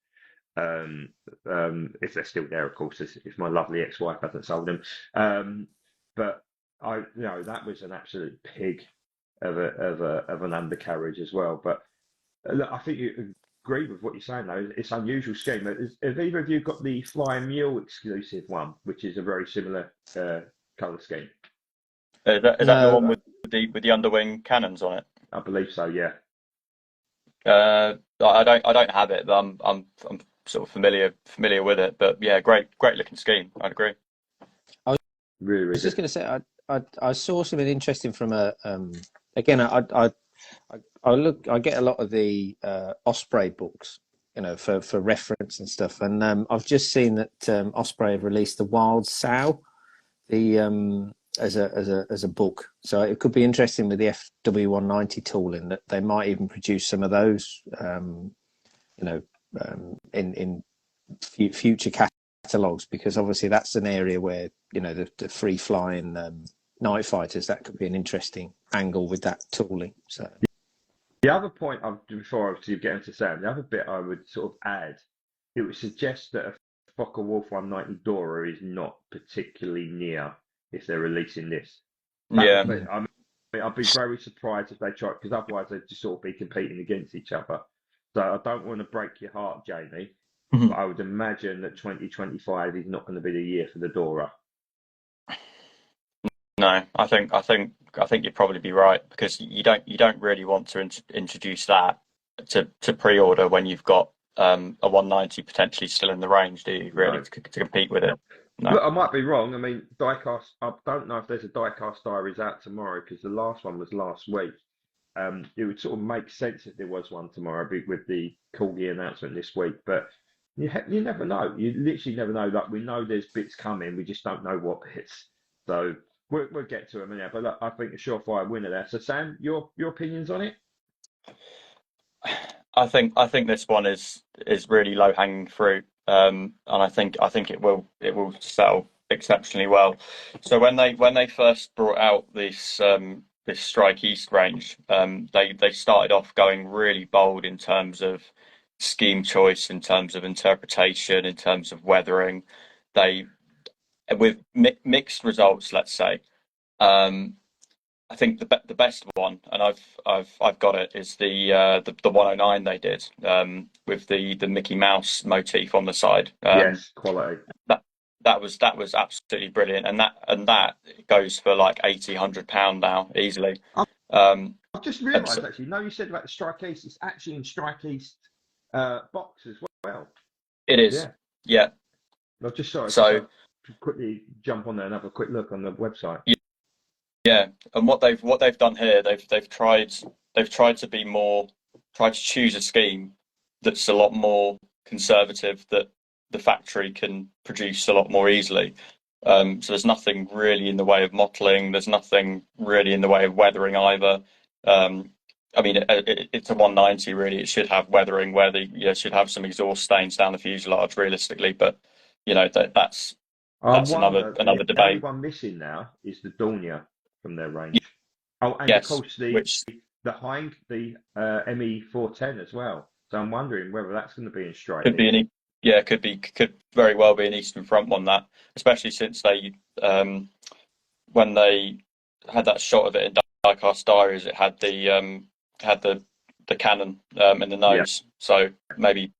If they're still there, of course, if my lovely ex-wife hasn't sold them. But that was an absolute pig of an undercarriage as well. But look, I think you agree with what you're saying though. It's an unusual scheme. Have either of you got the Flying Mule exclusive one, which is a very similar colour scheme? Is that the one with the underwing cannons on it? I believe so. Yeah. I don't have it, but I'm sort of familiar with it. But yeah, great looking scheme. I'd agree. Really, I was just going to say, I saw something interesting from again, I get a lot of the Osprey books, you know, for reference and stuff, and I've just seen that Osprey have released the Wild Sow, as a book, so it could be interesting with the FW190 tooling that they might even produce some of those, in future catalogues, because obviously that's an area where, you know, the free flying night fighters, that could be an interesting angle with that tooling. So the other point, before I get into Sam, the other bit I would sort of add, it would suggest that a Focke-Wulf 190 Dora is not particularly near if they're releasing this. I'd be very surprised if they try, because otherwise they'd just sort of be competing against each other. So I don't want to break your heart, Jamie, but I would imagine that 2025 is not going to be the year for the Dora. No, I think you'd probably be right, because you don't really want to introduce that to pre-order when you've got a 190 potentially still in the range, do you? Really, to compete with it? No. Look, I might be wrong. I mean, diecast. I don't know if there's a diecast diaries out tomorrow because the last one was last week. It would sort of make sense if there was one tomorrow with the Corgi announcement this week, but you never know. You literally never know. Like, we know there's bits coming, we just don't know what bits. So we'll get to them anyhow. But look, I think a surefire winner there. So Sam, your opinions on it? I think this one is really low hanging fruit, and I think it will sell exceptionally well. So when they first brought out this Strike East range, they started off going really bold in terms of scheme choice, in terms of interpretation, in terms of weathering. With mixed results, let's say. I think the best one, and I've got it, is the 109 they did, with the Mickey Mouse motif on the side. Yes, quality. That was absolutely brilliant, and that goes for like £80-100 now easily. I've just realised actually. No, you said about the Strike East. It's actually in Strike East box as well. It is. Yeah. I've just sorry. So quickly jump on there and have a quick look on the website. Yeah, and what they've done here, they've tried to be more, try to choose a scheme that's a lot more conservative, that the factory can produce a lot more easily. So there's nothing really in the way of mottling. There's nothing really in the way of weathering either. I mean, it's a 190 really. It should have weathering where it should have some exhaust stains down the fuselage realistically, but you know that's another debate. The only one missing now is the Dornier from their range. Oh, and yes, of course the ME 410 as well. So I'm wondering whether that's going to be in strike Could be next. could very well be an Eastern Front one, that, especially since they when they had that shot of it in Diecast Diaries, it had the cannon in the Yeah, nose. So maybe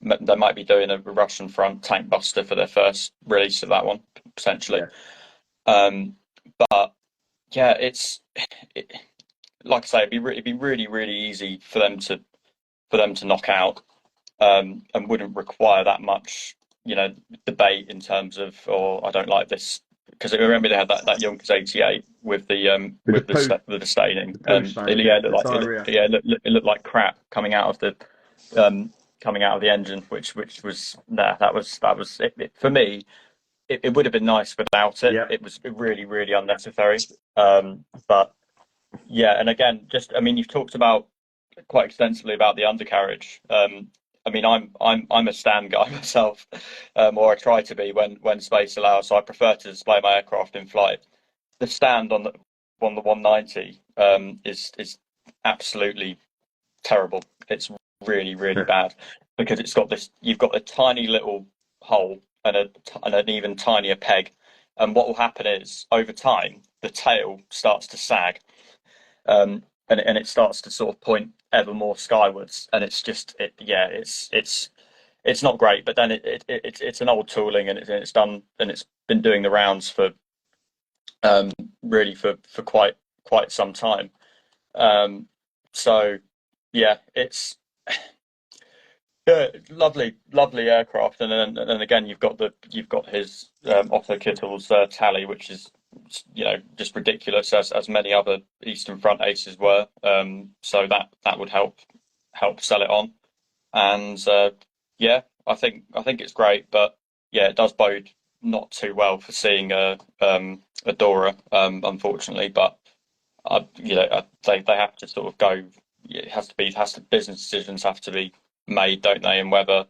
they might be doing a Russian front tank buster for their first release of that one, potentially. yeah, Um, but yeah, it, like I say, it'd be really really easy for them to knock out, and wouldn't require that much, debate in terms of, or I don't like this, because I remember they had that Yonkers 88 with with with the staining. the poo stains, Yeah, the diarrhea. it looked like crap coming out of the engine, which was nah, that was it, for me. It would have been nice without it. Yeah, It was really really unnecessary. But yeah, and again, just I mean, you've talked about quite extensively about the undercarriage. I mean, I'm a stand guy myself, or I try to be when space allows. So I prefer to display my aircraft in flight. The stand on the 190 is absolutely terrible. It's really really bad because it's got this. You've got a tiny little hole and an even tinier peg, and what will happen is over time the tail starts to sag, and it starts to sort of point ever more skywards, and it's just it's not great. But then it's an old tooling, and it's done, and it's been doing the rounds for really for quite some time. Um, so yeah, it's lovely aircraft, and again you've got his Otto Kittle's tally, which is just ridiculous, as many other Eastern Front aces were. So that would help sell it on, and yeah, I think it's great, but yeah, it does bode not too well for seeing a Dora, unfortunately. But they have to sort of go. It has to business decisions have to be made, don't they? And whether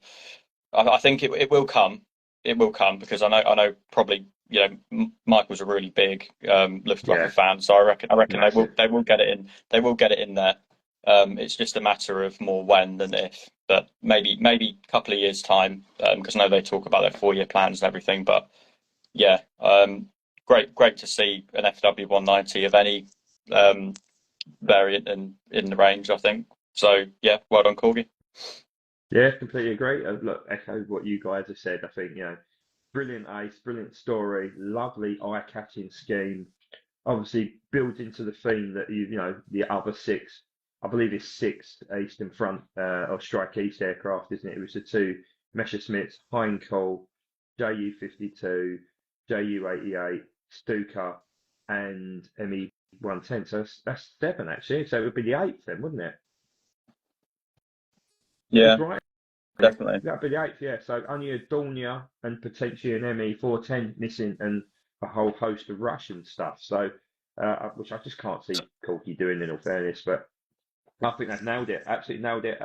I think it will come, because I know probably Michael's a really big Luftwaffe yeah, fan, so I reckon massive. they will get it in, there. It's just a matter of more when than if, but maybe a couple of years time, because I know they talk about their 4-year plans and everything. But yeah, great to see an FW 190 of any um, variant in the range, I think. So yeah, well done, Corgi. Yeah, completely agree. Look, echo what you guys have said. I think, brilliant ace, brilliant story, lovely eye-catching scheme. Obviously, builds into the theme that the other six, I believe it's six Eastern Front or Strike East aircraft, isn't it? It was the two Messerschmitts, Heinkel, Ju-52, Ju-88, Stuka, and ME 110. So that's seven actually. So it would be the eighth then, wouldn't it? That's Yeah, right. definitely. That'd be the eighth, yeah. So only a Dornier and potentially an ME 410 missing, and a whole host of Russian stuff. So, which I just can't see Corky doing, in all fairness. But I think they've nailed it. Absolutely nailed it.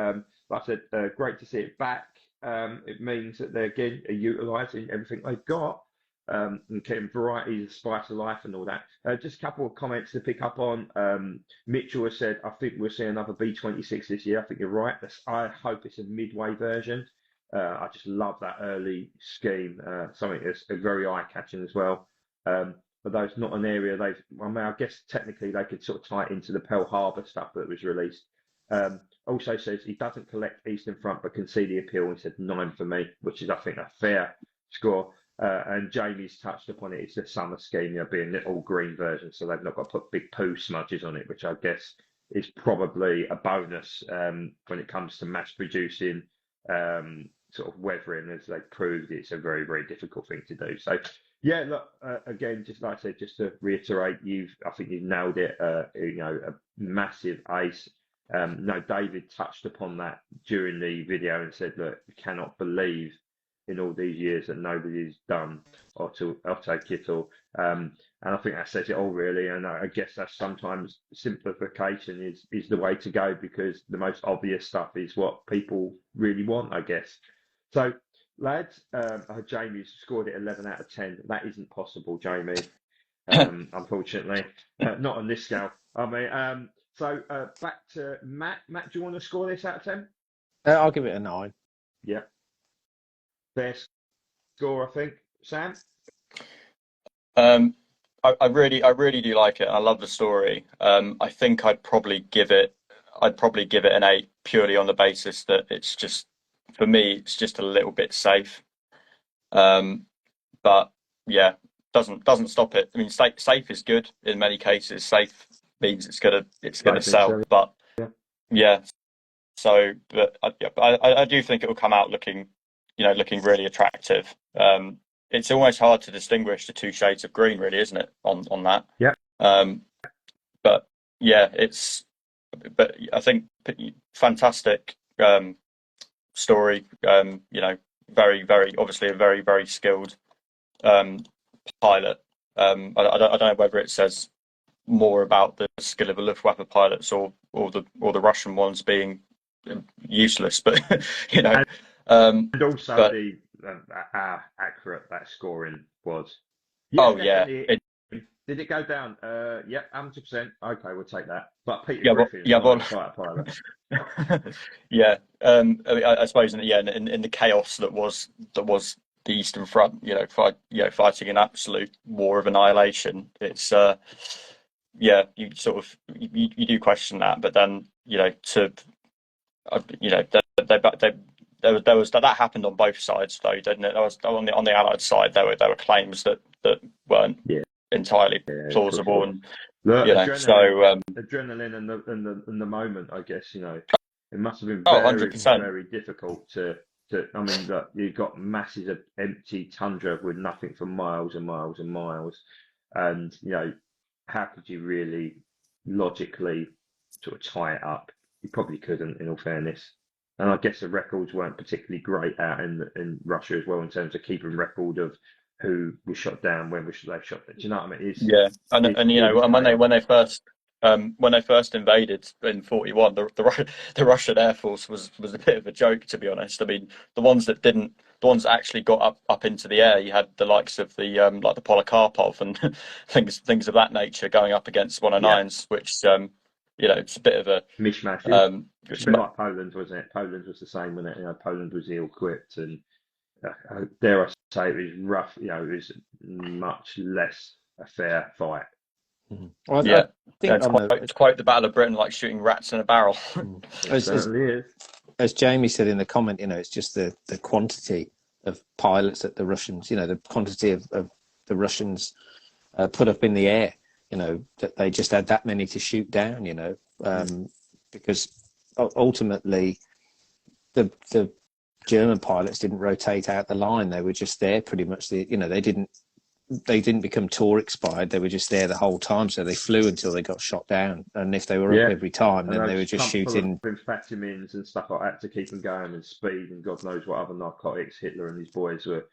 Like I said, great to see it back. It means that they again are utilising everything they've got, and getting variety, the spice of life, and all that. Just a couple of comments to pick up on. Mitchell has said, "I think we'll see another B26 this year." I think you're right. I hope it's a midway version. I just love that early scheme. Something that's very eye-catching as well. But those not an area they've. I mean, I guess technically they could sort of tie it into the Pearl Harbor stuff that was released. Also says he doesn't collect Eastern Front but can see the appeal. He said 9 for me, which is I think a fair score. And Jamie's touched upon it. It's the summer scheme, being the all green version, so they've not got to put big poo smudges on it, which I guess is probably a bonus when it comes to mass producing sort of weathering, as they proved it's a very, very difficult thing to do. So, yeah, look, again, just like I said, just to reiterate, I think you've nailed it. A massive ace. No, David touched upon that during the video and said, look, we cannot believe in all these years that nobody's done Otto Kittel. And I think that says it all, really. And I guess that's sometimes simplification is the way to go, because the most obvious stuff is what people really want, I guess. So, lads, Jamie's scored it 11 out of 10. That isn't possible, Jamie, unfortunately. Not on this scale. I mean, So back to Matt. Matt, do you want to score this out of 10? I'll give it a 9. Yeah. Fair score, I think. Sam? I really do like it. I love the story. I think I'd probably give it an 8 purely on the basis that it's just, for me, it's just a little bit safe. But yeah, doesn't stop it. I mean, safe is good in many cases. Safe means it's gonna sell. So. But Yeah. yeah, so but I do think it will come out looking really attractive. It's almost hard to distinguish the two shades of green, really, isn't it? On that. Yeah. But yeah, but I think fantastic story. Very, very obviously a very, very skilled pilot. I don't know whether it says more about the skill of the Luftwaffe pilots or the Russian ones being useless, but and also but, how accurate that scoring was. Yeah, did it go down? Yep, 100%. Okay, we'll take that. But Peter Griffin, fighter pilot. Yeah. I suppose in the chaos that was the Eastern Front, fighting an absolute war of annihilation. It's you sort of you do question that, but then there was that happened on both sides though, didn't it? There was on the Allied side there were claims that weren't entirely plausible, and adrenaline and the moment, I guess, it must have been very 100%. very difficult to I mean, look, you've got masses of empty tundra with nothing for miles and miles and miles, and how could you really logically sort of tie it up? You probably couldn't, in all fairness. And I guess the records weren't particularly great out in Russia as well in terms of keeping record of who was shot down, when they shot down. Do you know what I mean? And when they first invaded in 41, the Russian Air Force was a bit of a joke, to be honest. I mean, the ones that actually got up into the air, you had the likes of the like the Polikarpov and things of that nature going up against 109s, which it's a bit of a mishmash. It's a bit like Poland, wasn't it? Poland was the same, wasn't it? Poland was ill-equipped, and dare I say, it was rough. It was much less a fair fight. Well, yeah, it's quite the Battle of Britain, like shooting rats in a barrel. As Jamie said in the comment, it's just the quantity of pilots that the Russians, the quantity of the Russians put up in the air, that they just had that many to shoot down, because ultimately the German pilots didn't rotate out the line. They were just there pretty much. They didn't become tour expired. They were just there the whole time. So they flew until they got shot down. And if they were up every time, then they were just shooting amphetamines and stuff like that to keep them going, and speed, and God knows what other narcotics Hitler and his boys were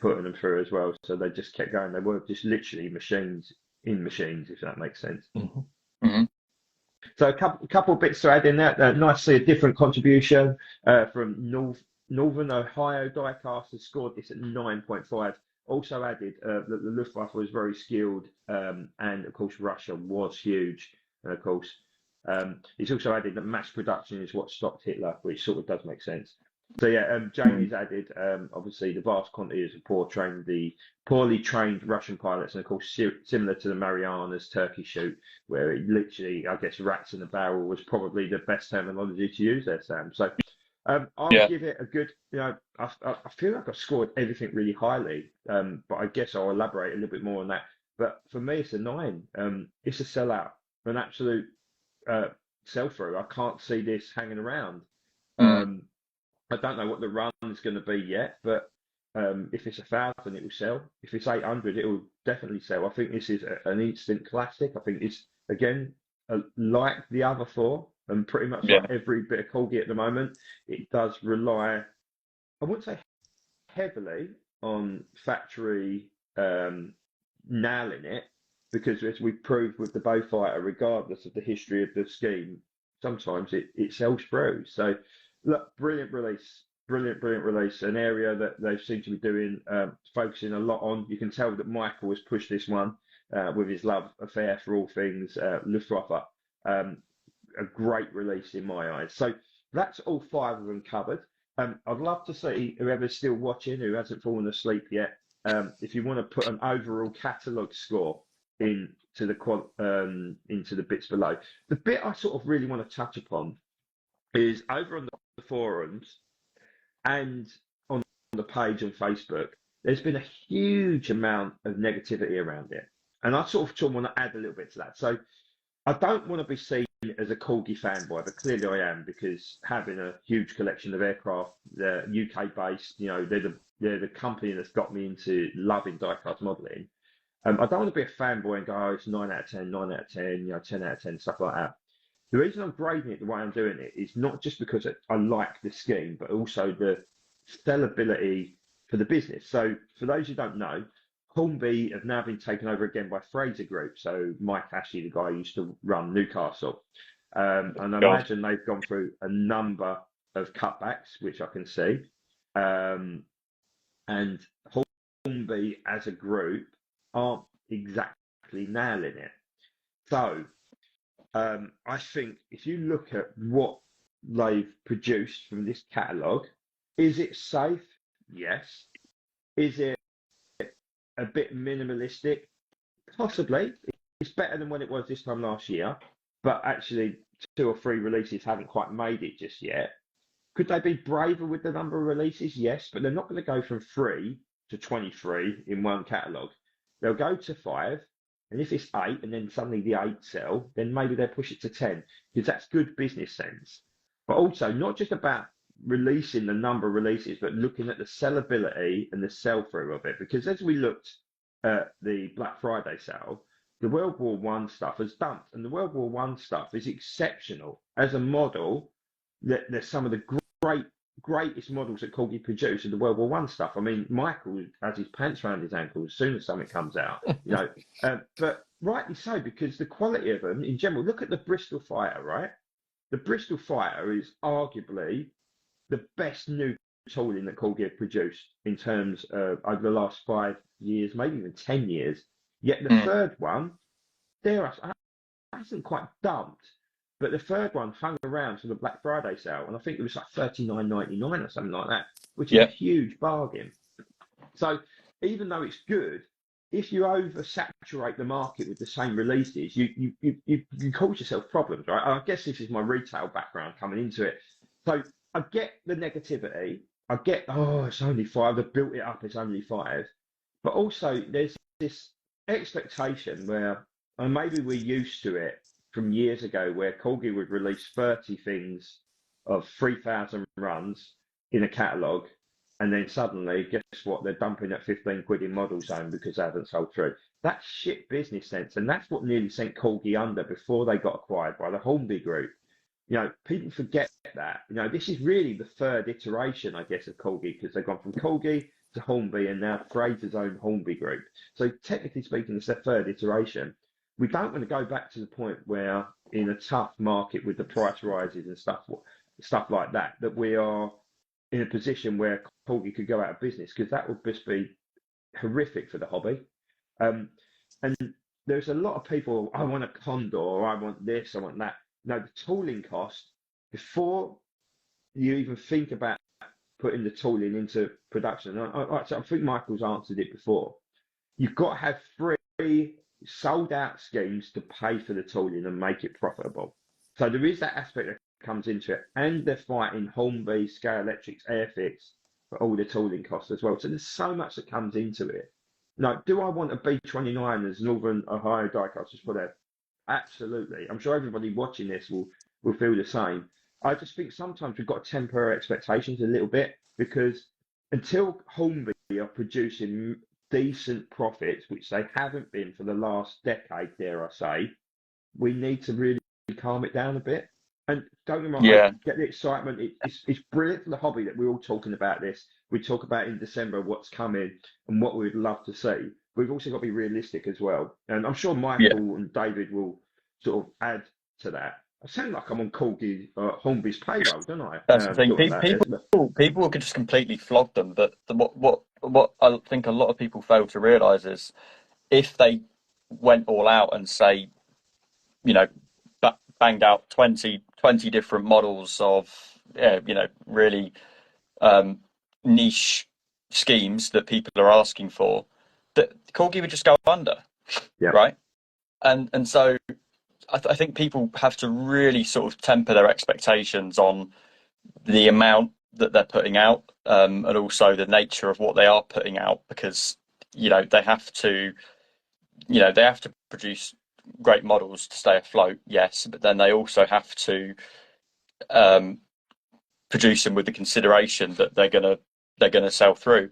putting them through as well. So they just kept going. They were just literally machines in machines, if that makes sense. Mm-hmm. Mm-hmm. So a couple of bits to add in that. Nice to see a different contribution from Northern Ohio Diecast has scored this at 9.5. Also added that the Luftwaffe was very skilled, and of course Russia was huge. And of course, he's also added that mass production is what stopped Hitler, which sort of does make sense. So yeah, Jamie's added obviously the vast quantities of poorly trained Russian pilots, and of course similar to the Marianas Turkey shoot, where it literally, I guess, rats in a barrel was probably the best terminology to use there, Sam. So I'll give it a good, I feel like I've scored everything really highly, but I guess I'll elaborate a little bit more on that. But for me, it's a 9. It's a sellout, an absolute sell-through. I can't see this hanging around. I don't know what the run is going to be yet, but if it's 1,000, it will sell. If it's 800, it will definitely sell. I think this is an instant classic. I think it's, again, like the other 4, and pretty much like every bit of Corgi at the moment, it does rely, I wouldn't say heavily on factory nailing it, because as we've proved with the Beaufighter, regardless of the history of the scheme, sometimes it sells through. So look, brilliant release, an area that they seem to be doing, focusing a lot on. You can tell that Michael has pushed this one with his love affair for all things Luftwaffe. a great release in my eyes. So that's all 5 of them covered. I'd love to see whoever's still watching, who hasn't fallen asleep yet, if you want to put an overall catalogue score into the bits below. The bit I sort of really want to touch upon is over on the forums and on the page on Facebook. There's been a huge amount of negativity around it, and I sort of want to add a little bit to that. So I don't want to be seen as a Corgi fanboy, but clearly I am, because having a huge collection of aircraft, they're UK based, they're the company that's got me into loving diecast modelling. I don't want to be a fanboy and go, oh, it's 9 out of 10, 9 out of 10, 10 out of 10, stuff like that. The reason I'm grading it the way I'm doing it is not just because I like the scheme, but also the sellability for the business. So for those who don't know, Hornby have now been taken over again by Fraser Group. So Mike Ashley, the guy who used to run Newcastle. And I imagine they've gone through a number of cutbacks, which I can see. And Hornby as a group aren't exactly nailing it. So I think if you look at what they've produced from this catalogue, is it safe? Yes. Is it a bit minimalistic? Possibly. It's better than when it was this time last year, but actually 2 or 3 releases haven't quite made it just yet. Could they be braver with the number of releases? Yes, but they're not going to go from 3 to 23 in one catalogue. They'll go to 5, and if it's 8 and then suddenly the 8 sell, then maybe they'll push it to 10, because that's good business sense. But also not just about releasing the number of releases, but looking at the sellability and the sell-through of it. Because as we looked at the Black Friday sale, the World War One stuff has dumped, and the World War One stuff is exceptional as a model. There's some of the greatest models that Corgi produce are the World War One stuff. I mean, Michael has his pants around his ankles as soon as something comes out, but rightly so, because the quality of them in general. Look at the Bristol Fighter, right? The Bristol Fighter is arguably the best new tooling that Corgi have produced in terms of over the last 5 years, maybe even 10 years. Yet the third one, hasn't quite dumped, but the third one hung around for the Black Friday sale, and I think it was like $39.99 or something like that, which is a huge bargain. So even though it's good, if you oversaturate the market with the same releases, you cause yourself problems, right? I guess this is my retail background coming into it. So I get the negativity. I get, it's only 5. They've built it up, it's only 5. But also there's this expectation where, and maybe we're used to it from years ago, where Corgi would release 30 things of 3,000 runs in a catalogue, and then suddenly, guess what? They're dumping at 15 quid in Model Zone because they haven't sold through. That's shit business sense, and that's what nearly sent Corgi under before they got acquired by the Hornby Group. People forget that. This is really the 3rd iteration, I guess, of Corgi, because they've gone from Corgi to Hornby and now Fraser's own Hornby Group. So technically speaking, it's their 3rd iteration. We don't want to go back to the point where, in a tough market with the price rises and stuff like that, that we are in a position where Corgi could go out of business, because that would just be horrific for the hobby. And there's a lot of people, I want a Condor, I want this, I want that. No, the tooling cost, before you even think about putting the tooling into production, I think Michael's answered it before, you've got to have 3 sold out schemes to pay for the tooling and make it profitable. So there is that aspect that comes into it, and they're fighting Hornby, Scale Electrics, Airfix for all the tooling costs as well. So there's so much that comes into it. Now, do I want a B29 as Northern Ohio diecasters for that? Absolutely. I'm sure everybody watching this will feel the same. I just think sometimes we've got to temper our expectations a little bit, because until Hornby are producing decent profits, which they haven't been for the last decade, dare I say, we need to really calm it down a bit. And don't get me wrong, I get the excitement. It's brilliant for the hobby that we're all talking about this. We talk about in December what's coming and what we'd love to see. We've also got to be realistic as well. And I'm sure Michael and David will sort of add to that. I sound like I'm on Corgi Hornby's payroll, don't I? That's the thing. People could just completely flog them. But what I think a lot of people fail to realise is, if they went all out and say, banged out 20 different models of really niche schemes that people are asking for, that Corgi would just go under, Yeah. right? And so I think people have to really sort of temper their expectations on the amount that they're putting out, and also the nature of what they are putting out, because they have to produce great models to stay afloat, yes, but then they also have to um, produce them with the consideration that they're gonna sell through.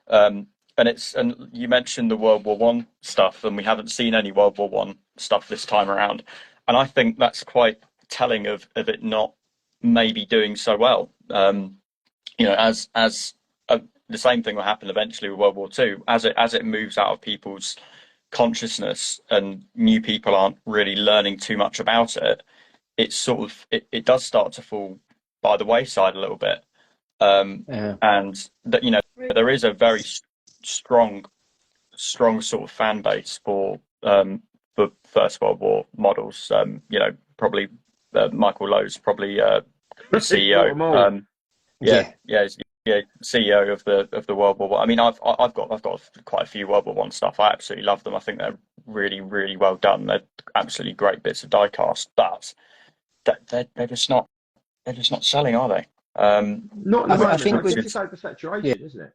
Um, and you mentioned the World War One stuff, and we haven't seen any World War One stuff this time around, and I think that's quite telling of it not maybe doing so well. As the same thing will happen eventually with World War Two, as it moves out of people's consciousness and new people aren't really learning too much about it. It's sort of it does start to fall by the wayside a little bit. Yeah. And that there is a very strong sort of fan base for First World War models. Probably Michael Lowe's probably the He bought them all. CEO. Yeah. Yeah, CEO of the World War One. I mean, I've got quite a few World War One stuff. I absolutely love them. I think they're really, really well done. They're absolutely great bits of diecast, but they're just not selling, are they? Not at the I moment. think I guess with it's oversaturation, isn't it?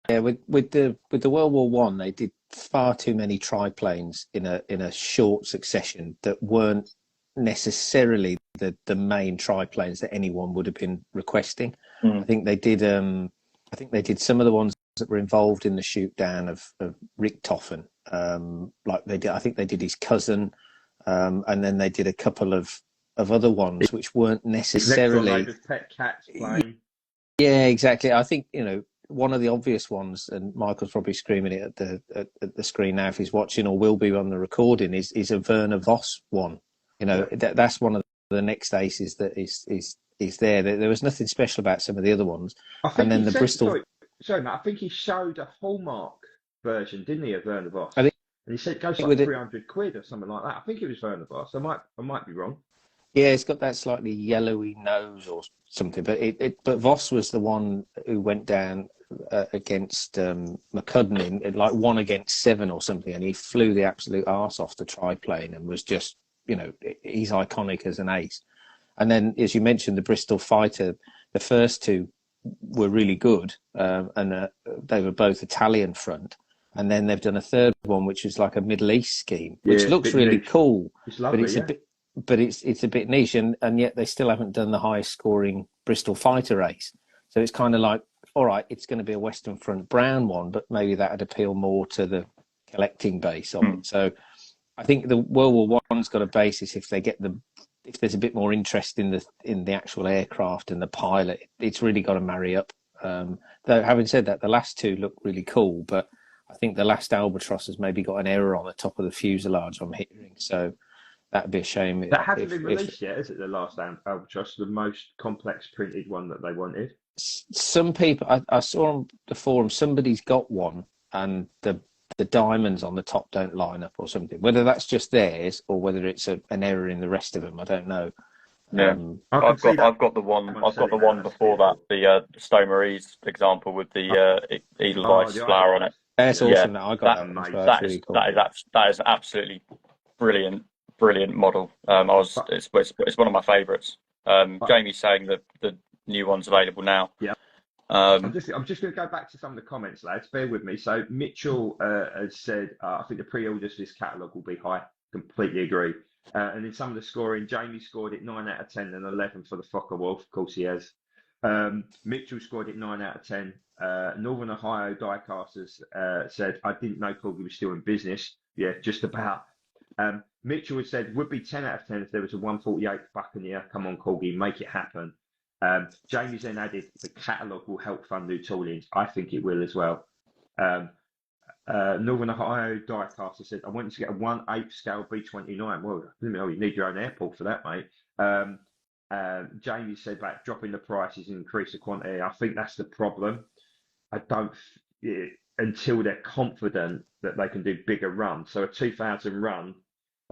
yeah, with the World War One, they did far too many triplanes in a short succession that weren't necessarily the main triplanes that anyone would have been requesting. I think they did some of the ones that were involved in the shoot down of Richthofen. Like they did, I think they did his cousin, and then they did a couple of other ones which weren't necessarily pet cats playing. Yeah, exactly. I think one of the obvious ones, and Michael's probably screaming it at the screen now if he's watching, or will be on the recording, is a Werner Voss one. That's one of the next aces that is there. There was nothing special about some of the other ones. I think And then the Bristol. Sorry, Matt. I think he showed a Hallmark version, didn't he, of Werner Voss? I think, and he said it goes like with it, 300 quid or something like that. I think it was Werner Voss. I might be wrong. yeah, it's got that slightly yellowy nose or something. But but Voss was the one who went down against McCudden in like 1-7 or something, and he flew the absolute arse off the triplane and was just, he's iconic as an ace. And then, as you mentioned, the Bristol Fighter, the first two were really good, and they were both Italian front. And then they've done a third one, which is like a Middle East scheme, which looks really cool. It's lovely, but it's a bit niche, and yet they still haven't done the highest scoring Bristol Fighter ace. So it's kind of like, all right, it's going to be a Western Front brown one, but maybe that would appeal more to the collecting base of it. So I think the World War One's got a basis if there's a bit more interest in the actual aircraft and the pilot. It's really got to marry up. Though having said that, the last two look really cool, but I think the last Albatross has maybe got an error on the top of the fuselage, I'm hearing. So that'd be a shame. That hasn't been released yet, is it? The last Albatross, the most complex printed one that they wanted. Some people, I saw on the forum, somebody's got one, and the diamonds on the top don't line up or something. Whether that's just theirs or whether it's an error in the rest of them, I don't know. Yeah, I've got the one before that, the Stowe Marie's example with the Edelweiss flower on it. That's awesome. I got that. Really cool. That is absolutely brilliant model. It's one of my favourites. Jamie's saying that the new one's available now. Yeah. I'm just going to go back to some of the comments, lads. Bear with me. So Mitchell has said, I think the pre-orders for this catalogue will be high. Completely agree. And in some of the scoring, Jamie scored it 9 out of 10 and 11 for the Fokker Wolf. Of course, he has. Mitchell scored it 9 out of 10. Northern Ohio Diecasters said, I didn't know Corgi was still in business. Yeah, just about. Mitchell has said, would be 10 out of 10 if there was a 148 Buccaneer. Come on, Corgi, make it happen. Jamie's then added, the catalogue will help fund new toolings. I think it will as well. Northern Ohio Diecaster said, I wanted to get a 1/8 scale B29. Well, you need your own airport for that, mate. Jamie said about dropping the prices and increase the quantity. I think that's the problem. Until they're confident that they can do bigger runs. So a 2000 run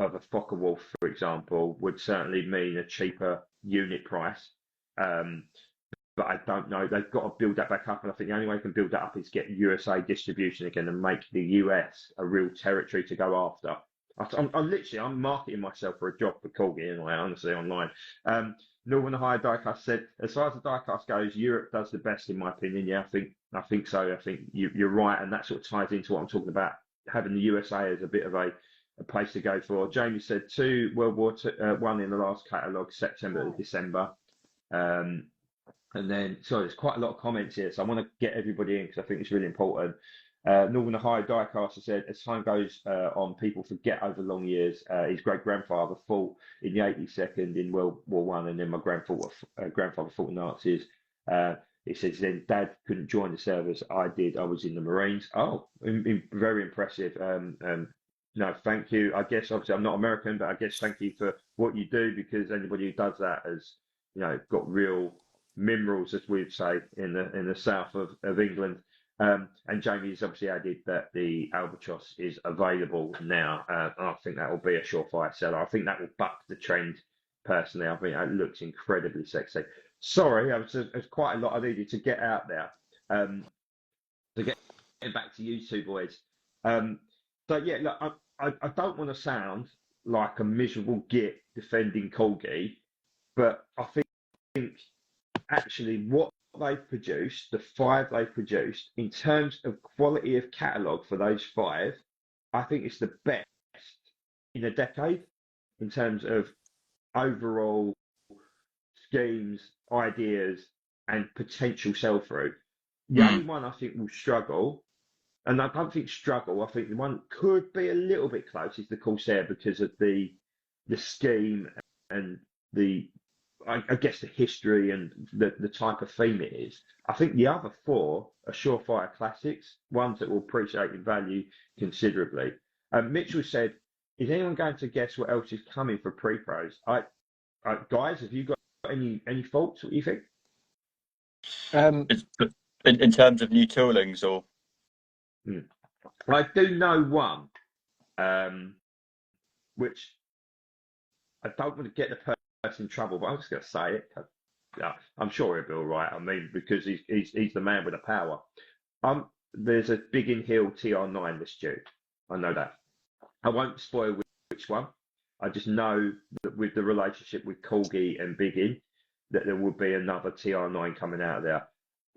of a Focke-Wulf, for example, would certainly mean a cheaper unit price. But I don't know. They've got to build that back up, and I think the only way they can build that up is get USA distribution again and make the US a real territory to go after. I'm marketing myself for a job for Corgi anyway, honestly, online. Northern Hire Diecast said, as far as the diecast goes, Europe does the best in my opinion. Yeah, I think so. I think you're right, and that sort of ties into what I'm talking about, having the USA as a bit of a place to go for. Jamie said 2 World War One in the last catalogue, September to December. And then, sorry, there's quite a lot of comments here, so I want to get everybody in because I think it's really important. Northern Ohio Diecaster said, as time goes on, people forget over long years. His great-grandfather fought in the 82nd in World War One, and then my grandfather fought in Nazis. It says, then Dad couldn't join the service. I did. I was in the Marines. Oh, very impressive. No, thank you. I guess, obviously, I'm not American, but I guess thank you for what you do, because anybody who does that has, got real minerals, as we'd say in the south of England. And Jamie's obviously added that the Albatross is available now. And I think that will be a surefire seller. I think that will buck the trend personally. I think it looks incredibly sexy. Sorry, there's quite a lot I needed to get out there. To get back to you two boys. So yeah, look, I don't want to sound like a miserable git defending Corgi, but I think actually what they've produced, the 5 they've produced, in terms of quality of catalogue for those 5, I think it's the best in a decade in terms of overall schemes, ideas, and potential sell-through. The only one I think will struggle, and I don't think struggle, I think the one could be a little bit close, is the Corsair, because of the scheme and I guess the history and the type of theme it is. I think the other 4 are surefire classics, ones that will appreciate in value considerably. Mitchell said, is anyone going to guess what else is coming for pre-pros? Guys, have you got any thoughts? What do you think? In terms of new toolings, or? I do know one, which I don't want to get the person in trouble, but I'm just going to say it. I'm sure he'll be all right. I mean, because he's the man with the power. There's a Biggin Hill TR9 that's due. I know that. I won't spoil which one. I just know that with the relationship with Corgi and Biggin, that there will be another TR9 coming out of there.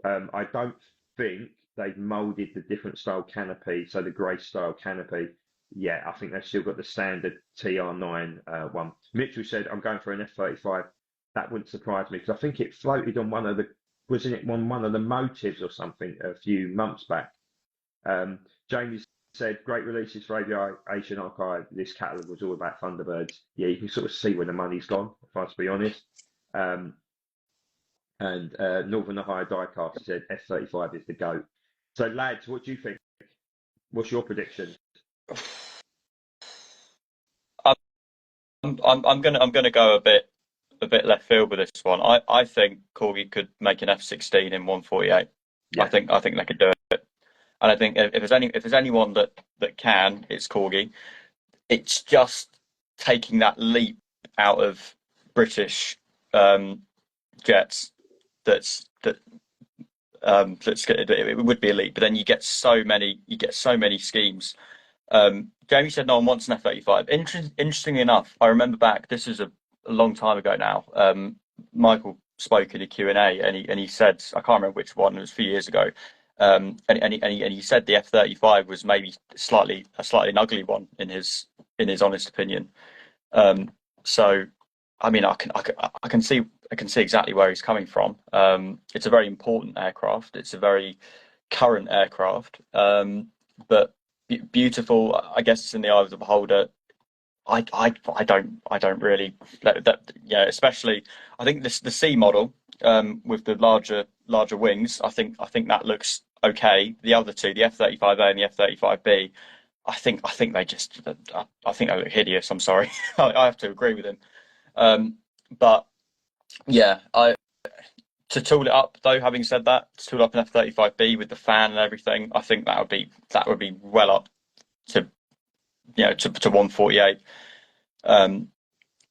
I don't think they've moulded the different style canopy, so the grey style canopy. Yeah, I think they've still got the standard TR9 one. Mitchell said, I'm going for an F35. That wouldn't surprise me, because I think it floated on one of the motives or something a few months back. Jamie said, great releases for Aviation Archive. This catalogue was all about Thunderbirds. Yeah, you can sort of see where the money's gone, if I have to be honest. And Northern Ohio Diecast said F35 is the GOAT. So lads, what do you think? What's your prediction? I'm gonna go a bit left field with this one. I think Corgi could make an F16 in 148. Yeah. I think they could do it, and I think if there's anyone that can, it's Corgi. It's just taking that leap out of British jets it would be a leap, but then you get so many schemes. Jamie said no one wants an F-35. Interestingly enough, I remember back, this is a long time ago now, Michael spoke in a Q&A and he said, I can't remember which one, it was a few years ago, and he said the F-35 was maybe a slightly an ugly one in his honest opinion. So I mean, I can see exactly where he's coming from. It's a very important aircraft. It's a very current aircraft, but beautiful. I guess it's in the eye of the beholder. I don't really that. Yeah, especially I think the C model with the larger wings. I think that looks okay. The other two, the F-35A and the F-35B, I think they look hideous. I'm sorry, I have to agree with him. But yeah, to tool it up though, having said that, to tool up an F-35B with the fan and everything, I think that would be well up to to 148.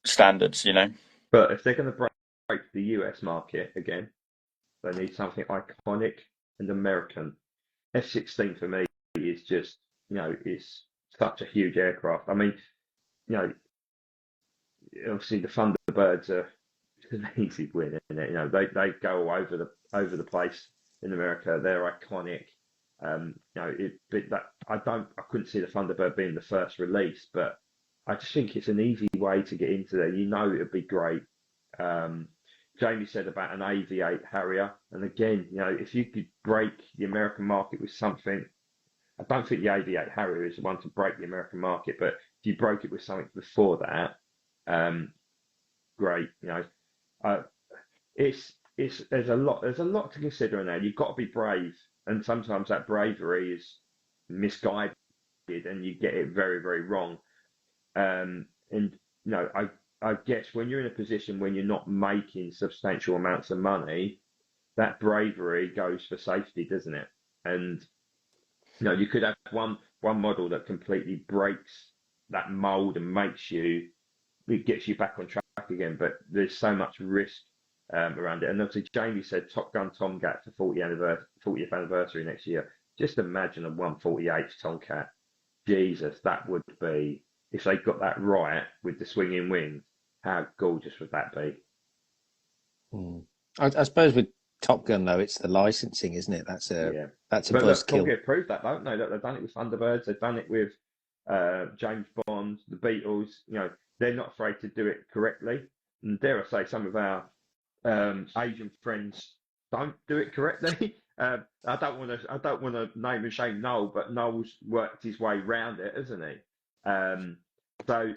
standards, you know. But if they're going to break the US market again, they need something iconic and American. F-16 for me is just, it's such a huge aircraft. I mean, you know, obviously the Thunderbirds are an easy win, isn't it? They go over the place in America. They're iconic. I couldn't see the Thunderbird being the first release, but I just think it's an easy way to get into there. It'd be great. Jamie said about an Aviate Harrier, and again, if you could break the American market with something, I don't think the Aviate Harrier is the one to break the American market, but if you broke it with something before that, great. There's a lot to consider now. You've got to be brave, and sometimes that bravery is misguided, and you get it very, very wrong. And I guess when you're in a position when you're not making substantial amounts of money, that bravery goes for safety, doesn't it? And you could have one model that completely breaks that mold and it gets you back on track again. But there's so much risk around it. And obviously, Jamie said Top Gun Tomcat for 40th anniversary next year. Just imagine a 148 Tomcat. Jesus, that would be, if they got that right with the swinging wings, how gorgeous would that be? I suppose with Top Gun though, it's the licensing, isn't it? That's a buzzkill. Corgi proved that, don't they? Look, they've done it with Thunderbirds. They've done it with James Bond, the Beatles. They're not afraid to do it correctly. And dare I say, some of our Asian friends don't do it correctly. I don't want to name and shame Noel, but Noel's worked his way round it, hasn't he? So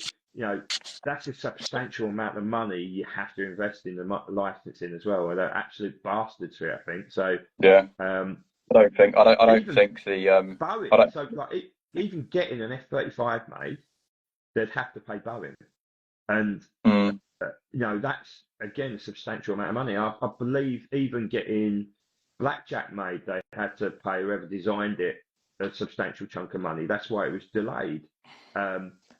that's a substantial amount of money you have to invest in the licensing as well. They're absolute bastards for it, I think. So yeah, I don't think the Boeing. So even getting an F-35 made, they'd have to pay Boeing, and that's again a substantial amount of money. I believe even getting Blackjack made, they had to pay whoever designed it a substantial chunk of money. That's why it was delayed.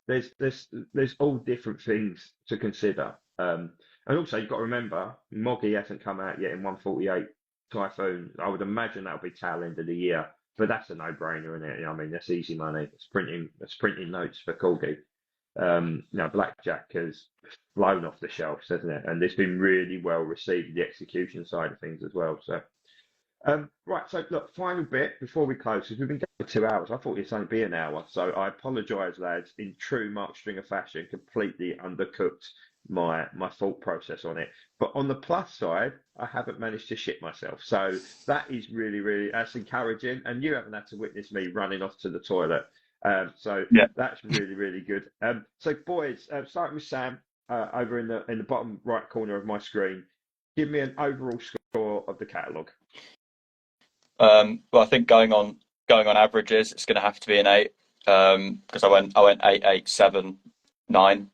There's all different things to consider, and also you've got to remember Moggy hasn't come out yet in 148 Typhoon. I would imagine that'll be tail end of the year, but that's a no-brainer, isn't it? I mean, that's easy money. It's printing notes for Corgi. Blackjack has flown off the shelves, hasn't it? And it's been really well received, the execution side of things as well. So. Right, so look, final bit before we close, because we've been going for 2 hours. I thought it'd only be an hour, so I apologise, lads. In true Mark Stringer fashion, completely undercooked my thought process on it. But on the plus side, I haven't managed to shit myself, so that is really, really that's encouraging. And you haven't had to witness me running off to the toilet, so yeah, that's really, really good. So boys, starting with Sam over in the bottom right corner of my screen, give me an overall score of the catalogue. Well, I think going on averages, it's going to have to be an 8, because I went 8, 8, 7, 9.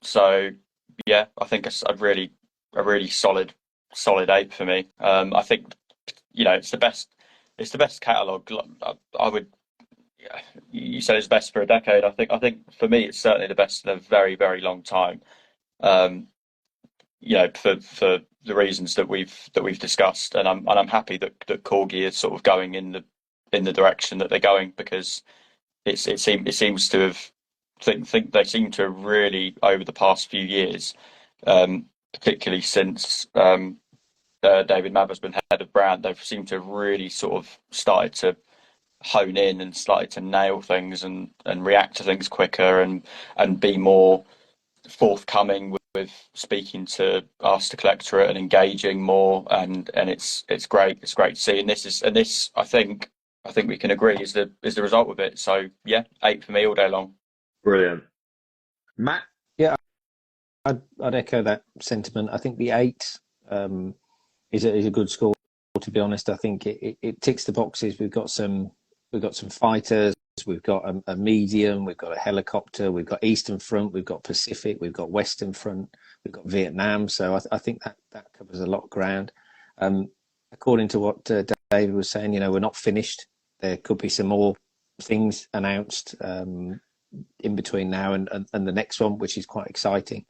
So yeah, I think it's a really solid 8 for me. I think it's the best catalogue. I would. You said it's best for a decade. I think for me it's certainly the best in a very, very long time. For the reasons that we've discussed, and I'm happy that Corgi is sort of going in the direction that they're going, because it seems to have think they seem to have really, over the past few years, particularly since David Mather's been head of brand, they've seemed to have really sort of started to hone in and started to nail things and react to things quicker and be more forthcoming with speaking to us, the collectorate, and engaging more, and it's great to see. And this I think we can agree is the result of it. So yeah, 8 for me all day long. Brilliant. Matt? Yeah, I'd echo that sentiment. I think the 8 is a good score, to be honest. I think it ticks the boxes. We've got some fighters, we've got a medium, we've got a helicopter, we've got Eastern Front, we've got Pacific, we've got Western Front, we've got Vietnam. So I think that covers a lot of ground. According to what David was saying, we're not finished. There could be some more things announced, in between now and the next one, which is quite exciting.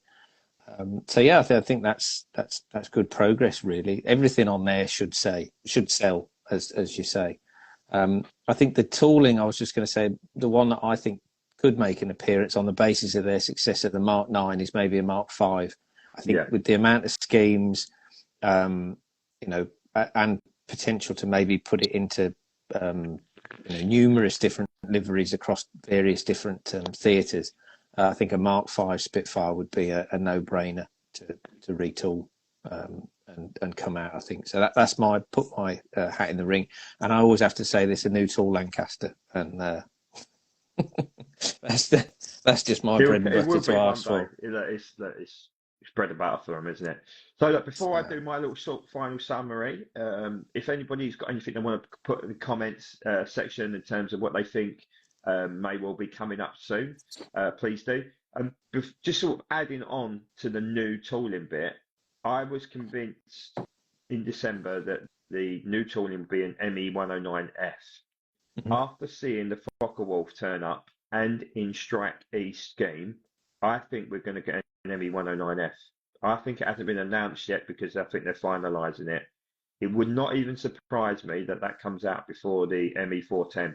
So yeah, I think that's good progress. Really, everything on there should sell, as you say. I think the tooling, I was just going to say, the one that I think could make an appearance on the basis of their success at the Mark 9 is maybe a Mark 5. I think with the amount of schemes, and potential to maybe put it into numerous different liveries across various different theatres, I think a Mark 5 Spitfire would be a no-brainer to retool and come out, I think. So that's put my hat in the ring. And I always have to say this, a new tool Lancaster. And that's just my bread and butter to ask for. It's bread and butter for them, isn't it? So look, before I do my little final summary, if anybody's got anything they want to put in the comments section in terms of what they think may well be coming up soon, please do. Just sort of adding on to the new tooling bit, I was convinced in December that the new tooling would be an ME109F. Mm-hmm. After seeing the Focke-Wulf turn up and in Strike E scheme, I think we're going to get an ME109F. I think it hasn't been announced yet because I think they're finalising it. It would not even surprise me that comes out before the ME410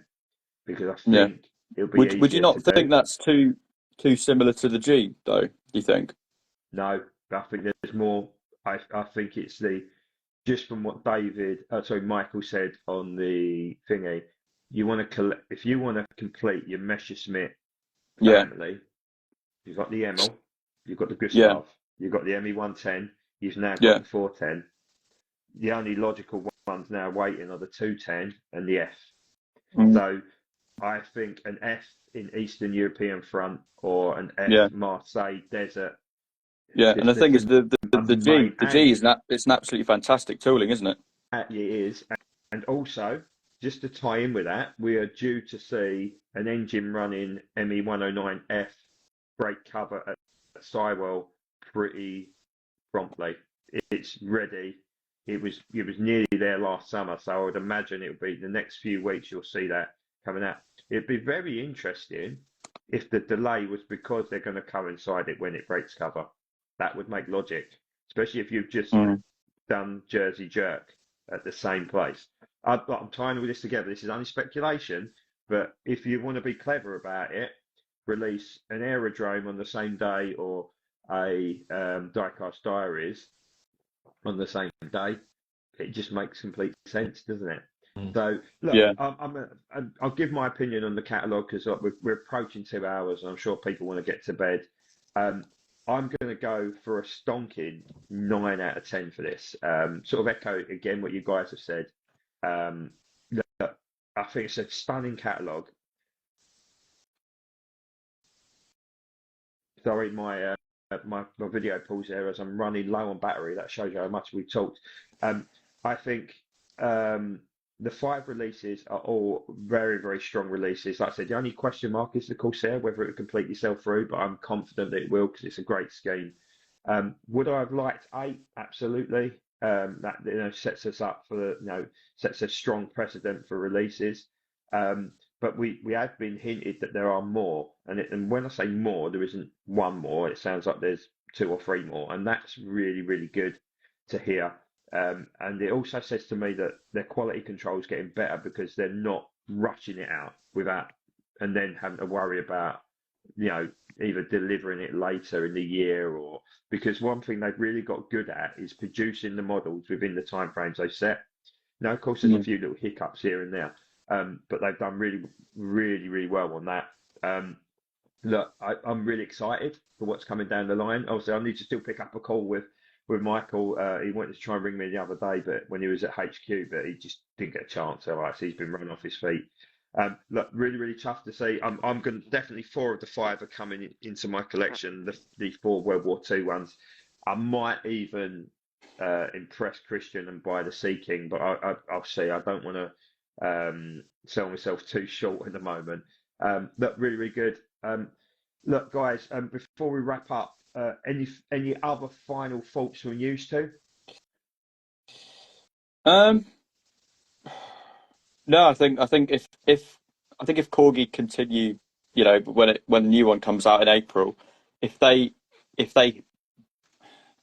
because I think it'll be easier. Would you not think that's too similar to the G though? Do you think? No, I think there's more. I think it's just from what Michael said on the thingy. You want to if you want to complete your Messerschmitt family, you've got the Emil, you've got the Gustav, you've got the ME110, you've now got the 410. The only logical ones now waiting are the 210 and the F. Mm. So I think an F in Eastern European front or an F Marseille Desert. Yeah, and the thing is, the G is it's an absolutely fantastic tooling, isn't it? It is, and also just to tie in with that, we are due to see an engine running ME109F brake cover at Sywell pretty promptly. It's ready. It was nearly there last summer, so I would imagine it will be the next few weeks. You'll see that coming out. It'd be very interesting if the delay was because they're going to coincide it when it breaks cover. That would make logic, especially if you've just done Jersey Jerk at the same place. I'm tying all this together. This is only speculation, but if you want to be clever about it, release an aerodrome on the same day or a diecast diaries on the same day. It just makes complete sense, doesn't it? So look, I'll give my opinion on the catalogue because we're approaching 2 hours, and I'm sure people want to get to bed. I'm going to go for a stonking 9 out of 10 for this. Sort of echo again what you guys have said. I think it's a stunning catalogue. Sorry, my video pulls there as I'm running low on battery. That shows you how much we talked. I think the 5 releases are all very, very strong releases. Like I said, the only question mark is the Corsair, whether it will completely sell through, but I'm confident that it will because it's a great scheme. Would I have liked 8? Absolutely. That sets us up for sets a strong precedent for releases. But we have been hinted that there are more, and when I say more, there isn't one more. It sounds like there's 2 or 3 more, and that's really, really good to hear. And it also says to me that their quality control is getting better because they're not rushing it out and then having to worry about, either delivering it later in the year or because one thing they've really got good at is producing the models within the timeframes they set. Now, of course, there's a few little hiccups here and there, but they've done really, really, really well on that. Look, I'm really excited for what's coming down the line. Obviously, I need to still pick up a call with Michael. He wanted to try and ring me the other day, but when he was at HQ, but he just didn't get a chance. So he's been running off his feet. Look, really, really tough to see. I'm going to definitely 4 of the 5 are coming into my collection. The 4 World War II ones. I might even impress Christian and buy the Sea King, but I'll see. I don't want to sell myself too short at the moment. Look, really, really good. Look, guys, before we wrap up, any other final thoughts from you two? No, I think if Corgi continue you know, when the new one comes out in April, if they if they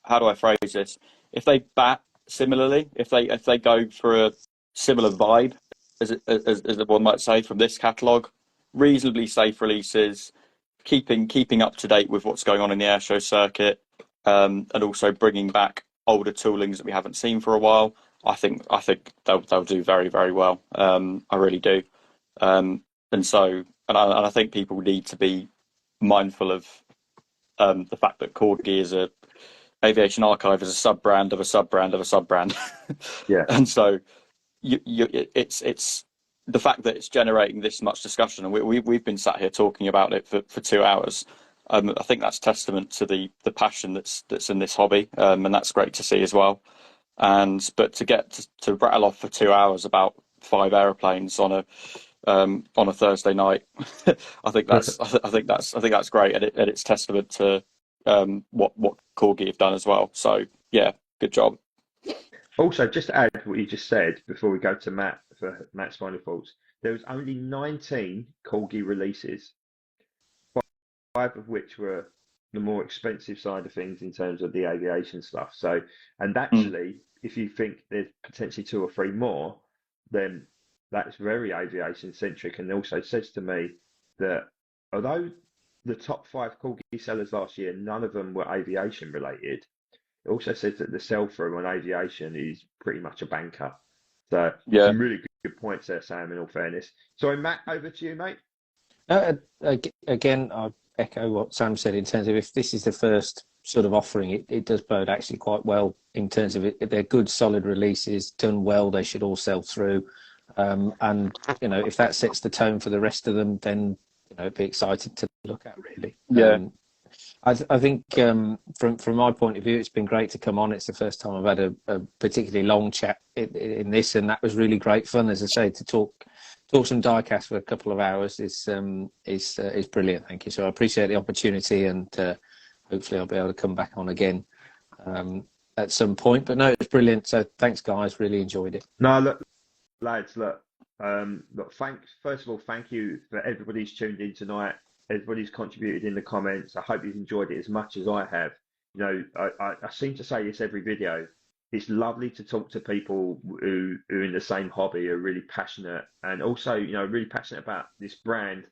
how do I phrase this? If they bat similarly, if they go for a similar vibe, as one might say, from this catalogue, reasonably safe releases, keeping up to date with what's going on in the airshow circuit, and also bringing back older toolings that we haven't seen for a while. I think they'll do very, very well. I really do. And so, and I think people need to be mindful of the fact that Corgi is a Aviation Archive is a sub brand of a sub brand of a sub brand, Yeah. and so it's the fact that it's generating this much discussion, and we've been sat here talking about it for 2 hours. I think that's testament to the passion that's in this hobby, and that's great to see as well. But to get to rattle off for 2 hours about 5 aeroplanes on a Thursday night, I think that's great, and it's testament to what Corgi have done as well. So yeah, good job. Also, just to add what you just said before we go to Matt for Matt's final thoughts, there was only 19 Corgi releases, five of which were the more expensive side of things in terms of the aviation stuff. So, and Mm. actually, if you think there's potentially two or three more, then that's very aviation centric, and also says to me that although the top five Corgi sellers last year, none of them were aviation related. It also says that the sell through on aviation is pretty much a banker. So Yeah. some really good points there, Sam, in all fairness. Sorry, Matt, over to you, mate. Again, I echo what Sam said in terms of if this is the first sort of offering, it does bode actually quite well in terms of it. If they're good, solid releases, done well, they should all sell through. And, you know, if that sets the tone for the rest of them, then, you know, it'd be exciting to look at, really. Yeah. I think from my point of view, it's been great to come on. It's the first time I've had a particularly long chat in this, and that was really great fun. As I say, to talk some diecast for a couple of hours is brilliant. Thank you. So I appreciate the opportunity, and hopefully I'll be able to come back on again at some point. But no, it's brilliant. So thanks, guys. Really enjoyed it. No, look, lads, look, thanks. First of all, thank you for everybody who's tuned in tonight. Everybody's contributed in the comments. I hope you've enjoyed it as much as I have. You know, I seem to say this every video. It's lovely to talk to people who are in the same hobby, are really passionate, and also, you know, really passionate about this brand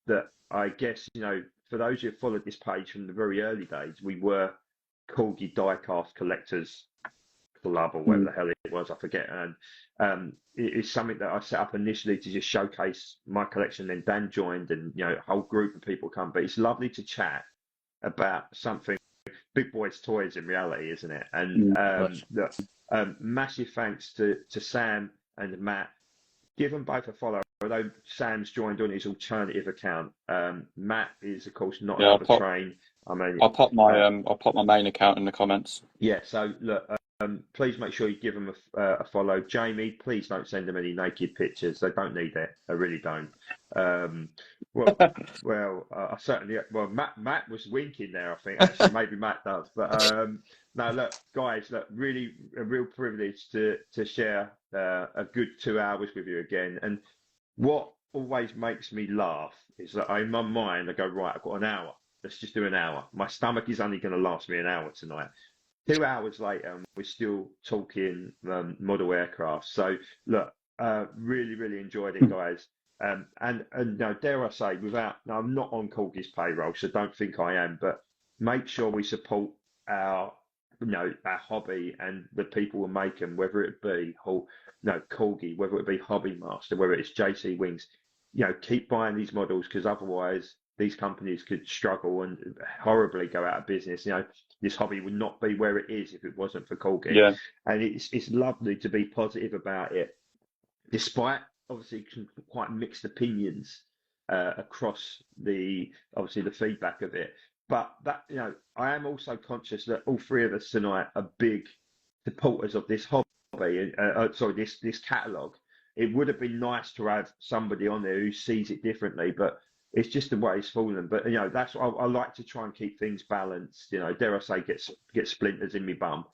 that I guess, you know, for those who have followed this page from the very early days, we were Corgi diecast collectors club or whatever the hell it was, I forget. And it is something that I set up initially to just showcase my collection. Then Dan joined, and you know, a whole group of people come. But it's lovely to chat about something big boys' toys in reality, isn't it? And look, massive thanks to Sam and Matt. Give them both a follow. Although Sam's joined on his alternative account, Matt is of course not allowed to train. I mean, I'll pop my main account in the comments. Yeah. So look. Please make sure you give them a follow. Jamie, please don't send them any naked pictures. They don't need it. They really don't. I certainly. Well, Matt was winking there. I think actually maybe Matt does. But no, look, guys, look, really a real privilege to share a good 2 hours with you again. And what always makes me laugh is that in my mind I go, right, I've got an hour. Let's just do an hour. My stomach is only going to last me an hour tonight. 2 hours later, and we're still talking model aircraft. So look, really, really enjoyed it, guys. And now, dare I say, now I'm not on Corgi's payroll, so don't think I am. But make sure we support our hobby and the people who make them, whether it be Corgi, whether it be Hobby Master, whether it's JC Wings. You know, keep buying these models, because otherwise these companies could struggle and horribly go out of business. You know, this hobby would not be where it is if it wasn't for Corgi. Yeah. And it's lovely to be positive about it, despite obviously some quite mixed opinions across the feedback of it. But that, you know, I am also conscious that all three of us tonight are big supporters of this hobby. This catalogue. It would have been nice to have somebody on there who sees it differently, but it's just the way it's fallen. But you know, that's what I like to try and keep things balanced. You know, dare I say, get splinters in my bum.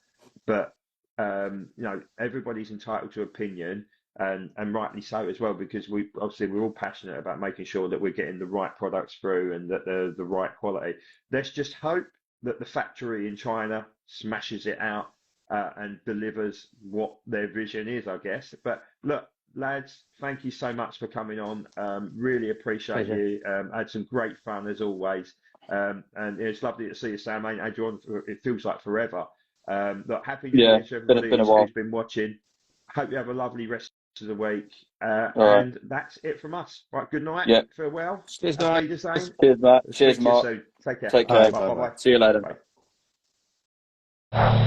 But you know, everybody's entitled to opinion, and rightly so as well, because we're all passionate about making sure that we're getting the right products through and that they're the right quality. Let's just hope that the factory in China smashes it out and delivers what their vision is, I guess. But look, lads, thank you so much for coming on. Really appreciate Pleasure. you. Had some great fun as always. And it's lovely to see you, Sam. I ain't had you on it feels like forever. Look, happy New Year to everybody Been a while. who's been watching. Hope you have a lovely rest of the week. All right. And that's it from us. Right, good night. Yeah. Farewell. Cheers, I'll mate. be the same. Cheers, Matt. Speak Cheers, to you Mark. soon. Take care. Take care. Bye. See you later. Bye.